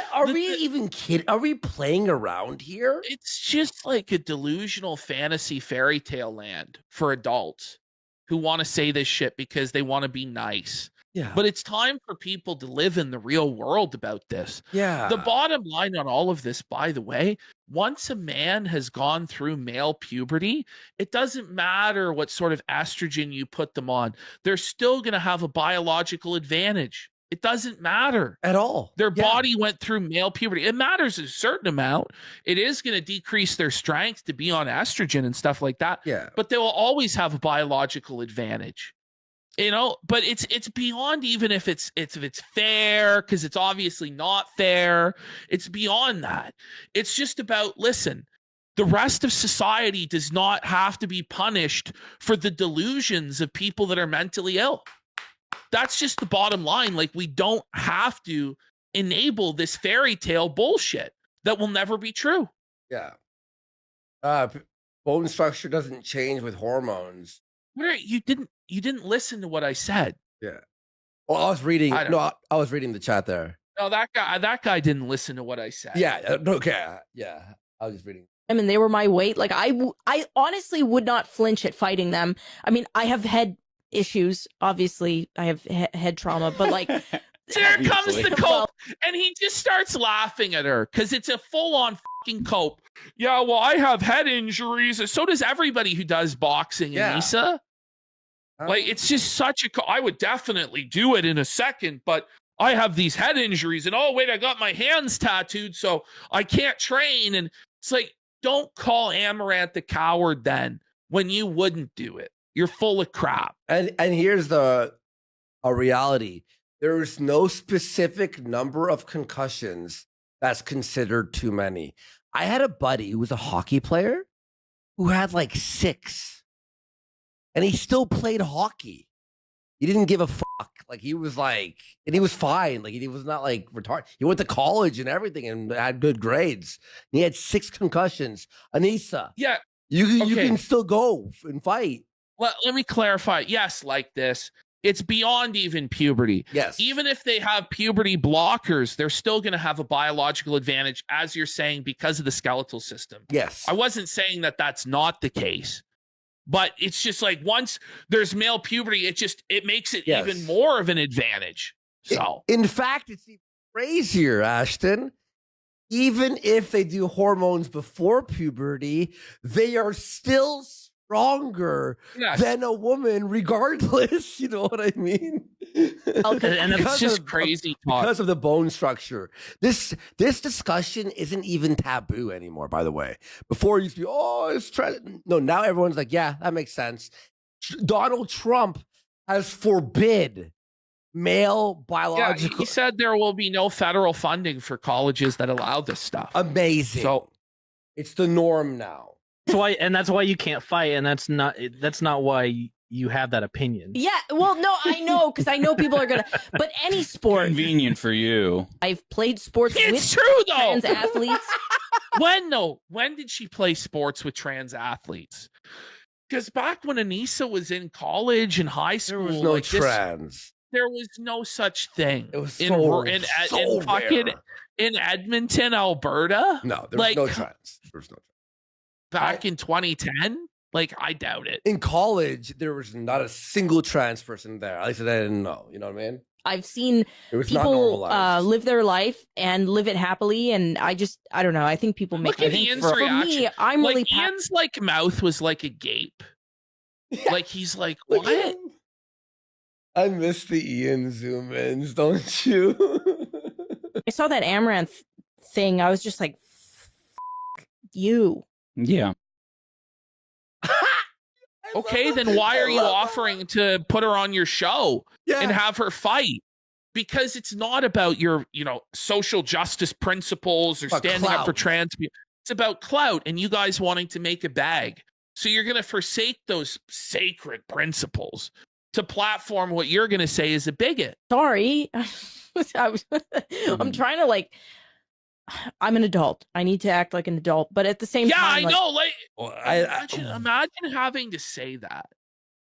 even kidding? Are we playing around here? It's just like a delusional fantasy fairy tale land for adults who want to say this shit because they want to be nice. Yeah. But it's time for people to live in the real world about this. Yeah. The bottom line on all of this, by the way, once a man has gone through male puberty, it doesn't matter what sort of estrogen you put them on. They're still going to have a biological advantage. It doesn't matter. At all. Their Yeah. body went through male puberty. It matters a certain amount. It is going to decrease their strength to be on estrogen and stuff like that. Yeah. But they will always have a biological advantage. But it's beyond even if it's fair, because it's obviously not fair. It's beyond that. It's just about, listen, the rest of society does not have to be punished for the delusions of people that are mentally ill. That's just the bottom line. Like, we don't have to enable this fairy tale bullshit that will never be true. Yeah. Bone structure doesn't change with hormones. You didn't listen to what I said. Yeah. Well, I was reading. I was reading the chat there. No, that guy didn't listen to what I said. Yeah. Okay. Yeah. I was just reading. I mean, they were my weight. Like I honestly would not flinch at fighting them. I mean, I have head issues. Obviously, I have head trauma, but like. There comes the cope, and he just starts laughing at her because it's a full-on fucking cope. Yeah, well, I have head injuries. So does everybody who does boxing, Anisa. Like, it's just such a... I would definitely do it in a second, but I have these head injuries, and oh, wait, I got my hands tattooed, so I can't train. And it's like, don't call Amouranth a coward then when you wouldn't do it. You're full of crap. And here's a reality. There's no specific number of concussions that's considered too many. I had a buddy who was a hockey player who had like 6, and he still played hockey. He didn't give a fuck. Like, he was like, and he was fine. Like, he was not like retarded. He went to college and everything and had good grades. And he had 6 concussions. Anisa, yeah, you can still go and fight. Let me clarify. Yes, like this. It's beyond even puberty. Yes. Even if they have puberty blockers, they're still going to have a biological advantage, as you're saying, because of the skeletal system. Yes. I wasn't saying that that's not the case, but it's just like once there's male puberty, it makes it even more of an advantage. So, in fact, it's even crazier, Ashton. Even if they do hormones before puberty, they are still stronger than a woman, regardless. You know what I mean? And it's just crazy talk because of the bone structure. This discussion isn't even taboo anymore. By the way, before it used to be, it's no. Now everyone's like, yeah, that makes sense. Donald Trump has forbid male biological. Yeah, he said there will be no federal funding for colleges that allow this stuff. Amazing. So it's the norm now. That's why you can't fight, and that's not why you have that opinion. Yeah, well, no, I know, because I know people are gonna. But any sport, convenient for you. I've played sports with trans athletes. When did she play sports with trans athletes? Because back when Anisa was in college and high school, there was no trans. There was no such thing. It was so rare. In Edmonton, Alberta. No, there was no trans. There was no trans. Back in 2010? Like, I doubt it. In college, there was not a single trans person there. At least I didn't know. You know what I mean? I've seen people live their life and live it happily, and I don't know. I think people make. Look at Ian's reaction. For me, I'm like, really. Ian's like mouth was like a gape. Yeah. Like he's like, what? I miss the Ian zoom ins, don't you? I saw that Amouranth thing. I was just like, you. Yeah. Okay, then why are you offering to put her on your show and have her fight? Because it's not about your, social justice principles or standing up for trans people. It's about clout and you guys wanting to make a bag. So you're going to forsake those sacred principles to platform what you're going to say is a bigot. Sorry. I'm trying to I'm an adult. I need to act like an adult, but at the same time, I know. Imagine having to say that.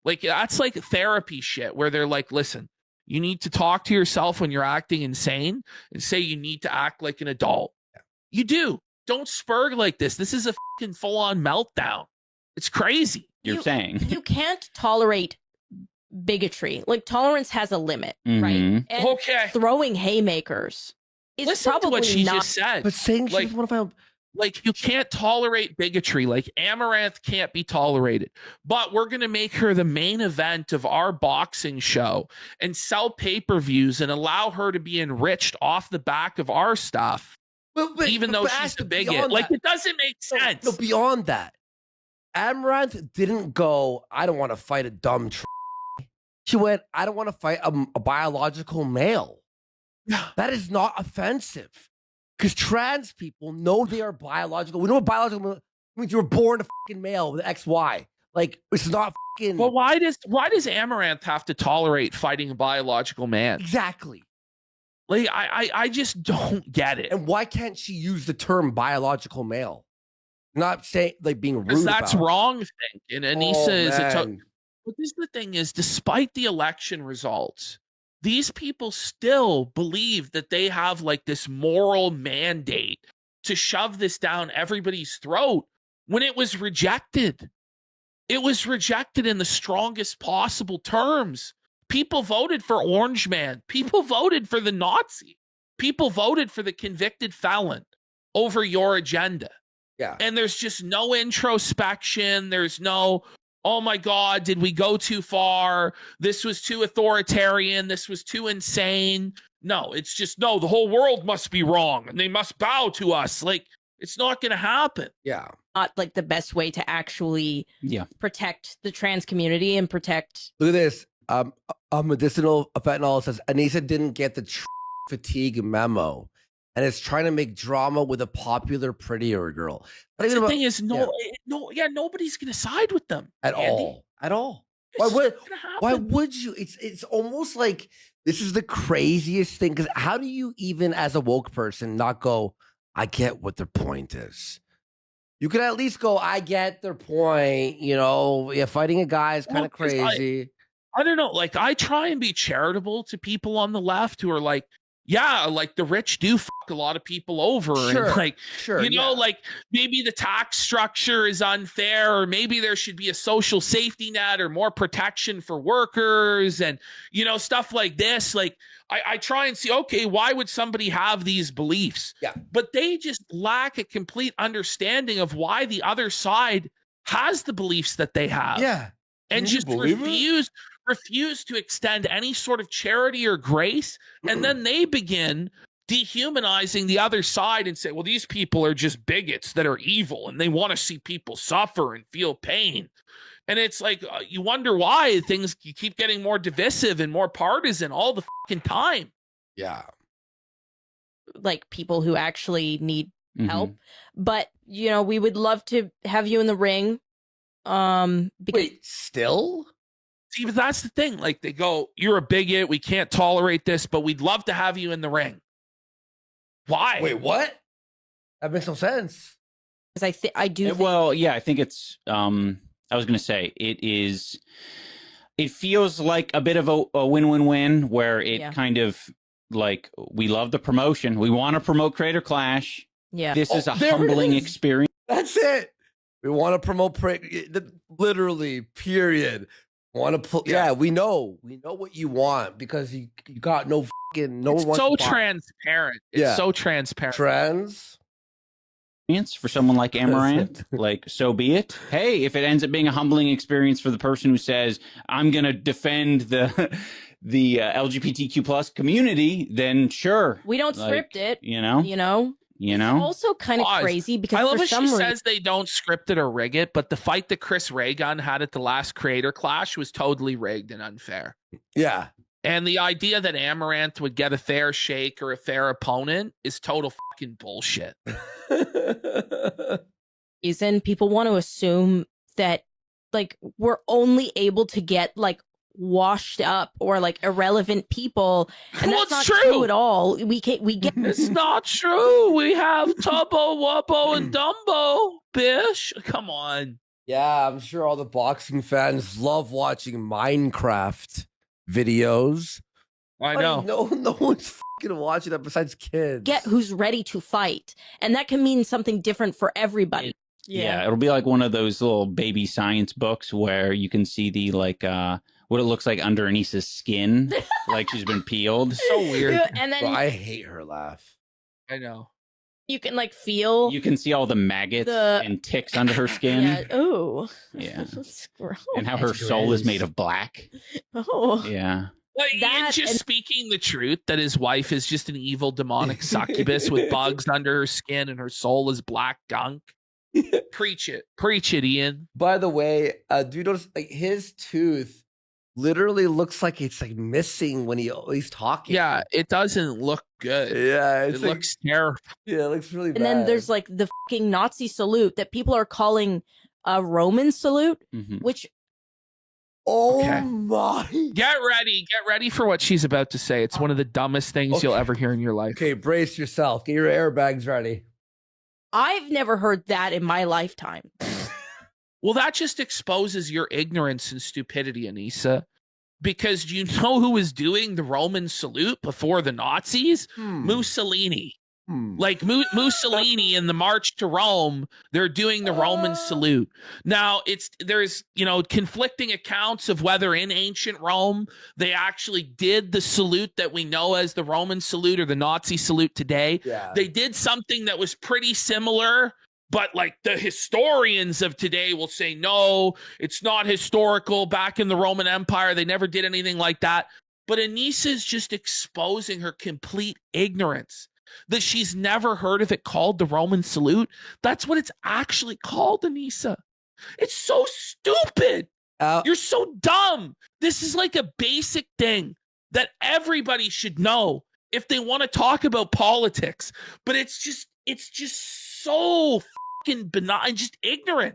Like, that's like therapy shit where they're like, listen, you need to talk to yourself when you're acting insane and say you need to act like an adult. Yeah. You do. Don't spurg like this. This is a fucking full-on meltdown. It's crazy. You're saying you can't tolerate bigotry. Like, tolerance has a limit, right? And throwing haymakers. Listen to what she just said. But saying she doesn't want to find Like, you can't tolerate bigotry. Like, Amouranth can't be tolerated. But we're going to make her the main event of our boxing show and sell pay-per-views and allow her to be enriched off the back of our stuff, even though she's a bigot. Like, it doesn't make sense. No, beyond that, Amouranth didn't go, I don't want to fight a dumb She went, I don't want to fight a biological male. That is not offensive. Because trans people know they are biological. We know what biological means. You were born a fucking male with XY. Like, it's not fucking. Well, why does Amouranth have to tolerate fighting a biological man? Exactly. Like, I just don't get it. And why can't she use the term biological male? Not saying like being rude. Because that's about it. wrong, I think. And Anisa is a man. But the thing is, despite the election results, these people still believe that they have like this moral mandate to shove this down everybody's throat when it was rejected. It was rejected in the strongest possible terms. People voted for Orange Man. People voted for the Nazi. People voted for the convicted felon over your agenda. Yeah. And there's just no introspection. There's no, oh my God, did we go too far? This was too authoritarian. This was too insane. No, it's just, no, the whole world must be wrong and they must bow to us. Like, it's not going to happen. Yeah. Not like the best way to actually protect the trans community and protect. Look at this. Medicinal fentanyl says Anisa didn't get the fatigue memo and is trying to make drama with a popular prettier girl. But the thing is, nobody's going to side with them at all. Why would you? It's almost like this is the craziest thing. Because how do you even, as a woke person, not go, I get what their point is? You could at least go, I get their point. You know, fighting a guy is kind of crazy. I don't know. Like, I try and be charitable to people on the left who are like, yeah, like the rich do fuck a lot of people over. Sure, and like, sure, you know, like maybe the tax structure is unfair, or maybe there should be a social safety net or more protection for workers and, you know, stuff like this. Like, I try and see, okay, why would somebody have these beliefs? Yeah. But they just lack a complete understanding of why the other side has the beliefs that they have. Yeah. And just refuse to extend any sort of charity or grace. And then they begin dehumanizing the other side and say, well, these people are just bigots that are evil and they want to see people suffer and feel pain. And it's like, you wonder why things keep getting more divisive and more partisan all the fucking time. Yeah. Like people who actually need help. But, you know, we would love to have you in the ring. Wait, still? See, but that's the thing. Like, they go, you're a bigot. We can't tolerate this, but we'd love to have you in the ring. Why? Wait, what? That makes no sense. Because I do. Well, yeah, I think it's. I was going to say it feels like a bit of a win-win-win where it kind of like, we love the promotion. We want to promote Creator Clash. Yeah. This is a humbling experience. That's it. We want to promote literally, period. Want to yeah, we know what you want because you got no fucking no one. So transparent. It's so transparent. Trans for someone like Amouranth, like, so be it. Hey, if it ends up being a humbling experience for the person who says, I'm going to defend the LGBTQ plus community, then sure. We don't script it. You know? It's also kind of crazy because I love for what some she reason says they don't script it or rig it, but the fight that Chris Ray Gun had at the last Creator Clash was totally rigged and unfair. Yeah. And the idea that Amouranth would get a fair shake or a fair opponent is total fucking bullshit. Reason people want to assume that like we're only able to get like washed up or like irrelevant people, and that's not true at all. We get it's not true. We have Tubbo, Wubbo, and Dumbo. Bish, come on. Yeah, I'm sure all the boxing fans love watching Minecraft videos. I know. No one's fucking watching that besides kids. Get who's ready to fight, and that can mean something different for everybody. Yeah, it'll be like one of those little baby science books where you can see the like what it looks like under Anisa's skin, like she's been peeled. So weird. And then I hate her laugh. I know. You can like feel. You can see all the maggots and ticks under her skin. Yeah. Oh. Yeah. That's gross. And how her soul is made of black. Oh. Yeah. Like, and just speaking the truth that his wife is just an evil demonic succubus with bugs under her skin and her soul is black gunk. Preach it, Ian. By the way, do you notice like his tooth literally looks like it's like missing when he's talking? Yeah, it doesn't look good. Yeah, it looks terrible. Yeah, it looks really bad. And then there's like the fucking Nazi salute that people are calling a Roman salute, which Oh Okay. my. Get ready for what she's about to say. It's one of the dumbest things you'll ever hear in your life. Okay, brace yourself. Get your airbags ready. I've never heard that in my lifetime. Well, that just exposes your ignorance and stupidity, Anisa. Because do you know who was doing the Roman salute before the Nazis? Mussolini. Like Mussolini in the March to Rome, they're doing the Roman salute. Now, there's conflicting accounts of whether in ancient Rome they actually did the salute that we know as the Roman salute or the Nazi salute today. Yeah. They did something that was pretty similar, but like the historians of today will say, no, it's not historical. Back in the Roman Empire, they never did anything like that. But Anisa is just exposing her complete ignorance. That she's never heard of it called the Roman salute. That's what it's actually called, Anisa. It's so stupid. You're so dumb. This is like a basic thing that everybody should know if they want to talk about politics. But it's just so fucking benign, just ignorant.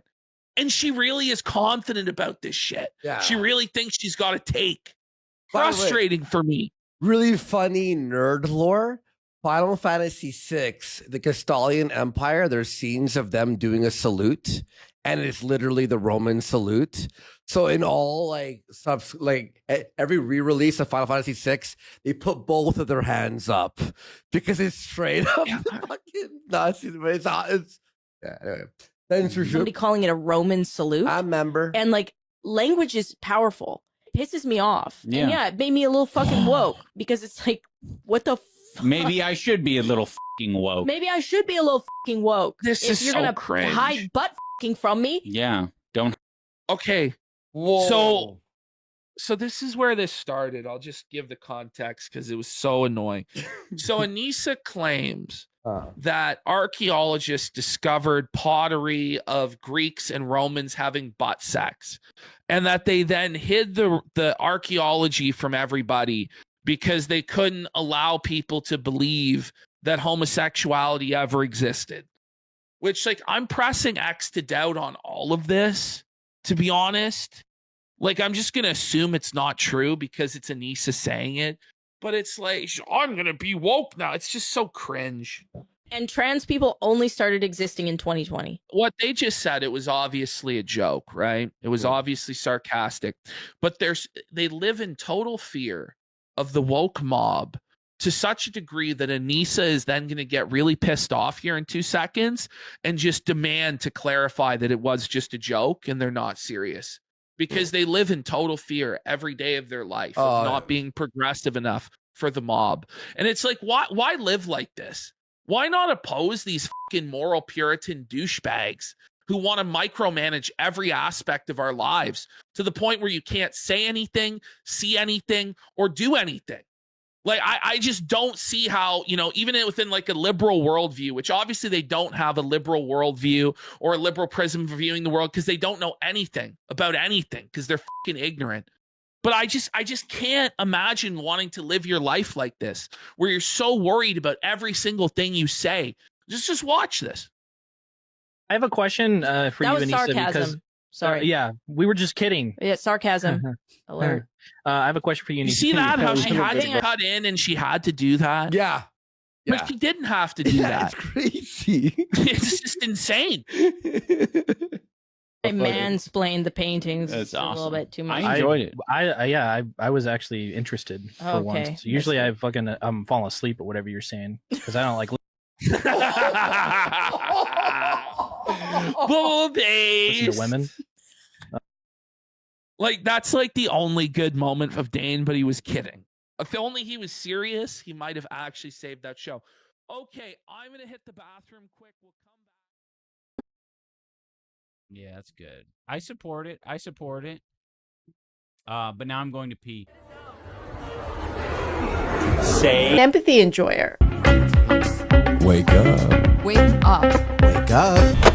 And she really is confident about this shit. Yeah. She really thinks she's got a take. By the way, Frustrating for me. really funny nerd lore. Final Fantasy VI, the Castalian Empire, there's scenes of them doing a salute, and it's literally the Roman salute. So in all every re-release of Final Fantasy VI, they put both of their hands up because it's straight up the fucking Nazis. Anyway. Censorship. Somebody calling it a Roman salute. I remember. And like, language is powerful. It pisses me off. Yeah. And yeah, it made me a little fucking woke because it's like, what the fuck? Maybe I should be a little fucking woke. Maybe I should be a little fucking woke. This if is you're so gonna cringe. hide butt fucking from me. Yeah, don't. Okay. Whoa. So this is where this started. I'll just give the context because it was so annoying. So Anisa claims that archaeologists discovered pottery of Greeks and Romans having butt sex, and that they then hid the archaeology from everybody because they couldn't allow people to believe that homosexuality ever existed. Which, like, I'm pressing X to doubt on all of this, to be honest. Like, I'm just going to assume it's not true because it's Anisa saying it. But it's like, I'm going to be woke now. It's just so cringe. And trans people only started existing in 2020. What they just said, it was obviously a joke, right? It was obviously sarcastic. But they live in total fear of the woke mob to such a degree that Anisa is then going to get really pissed off here in 2 seconds and just demand to clarify that it was just a joke and they're not serious. Because they live in total fear every day of their life of not being progressive enough for the mob. And it's like, why live like this? Why not oppose these fucking moral Puritan douchebags who want to micromanage every aspect of our lives to the point where you can't say anything, see anything, or do anything? Like, I just don't see how, even within like a liberal worldview, which obviously they don't have a liberal worldview or a liberal prism for viewing the world because they don't know anything about anything because they're fucking ignorant. But I just can't imagine wanting to live your life like this, where you're so worried about every single thing you say. Just watch this. I have a question for That you, was Anisa, sarcasm. because Sorry. yeah, we were just kidding. Yeah, sarcasm. Alert. I have a question for you, Anisa. You see that? How she had bit to cut in and she had to do that? Yeah. But she didn't have to do that. It's crazy. It's just insane. I mansplained the paintings That's a little awesome. bit too much. I enjoyed it. I was actually interested for Okay. once. Usually I fucking I'm falling asleep at whatever you're saying because I don't like Bull listening days. to women. Like, that's like the only good moment of Dane, but he was kidding. If only he was serious, he might have actually saved that show. Okay, I'm going to hit the bathroom quick. We'll come back. Yeah, that's good. I support it. But now I'm going to pee. An empathy enjoyer. Wake up. Wake up. Wake up.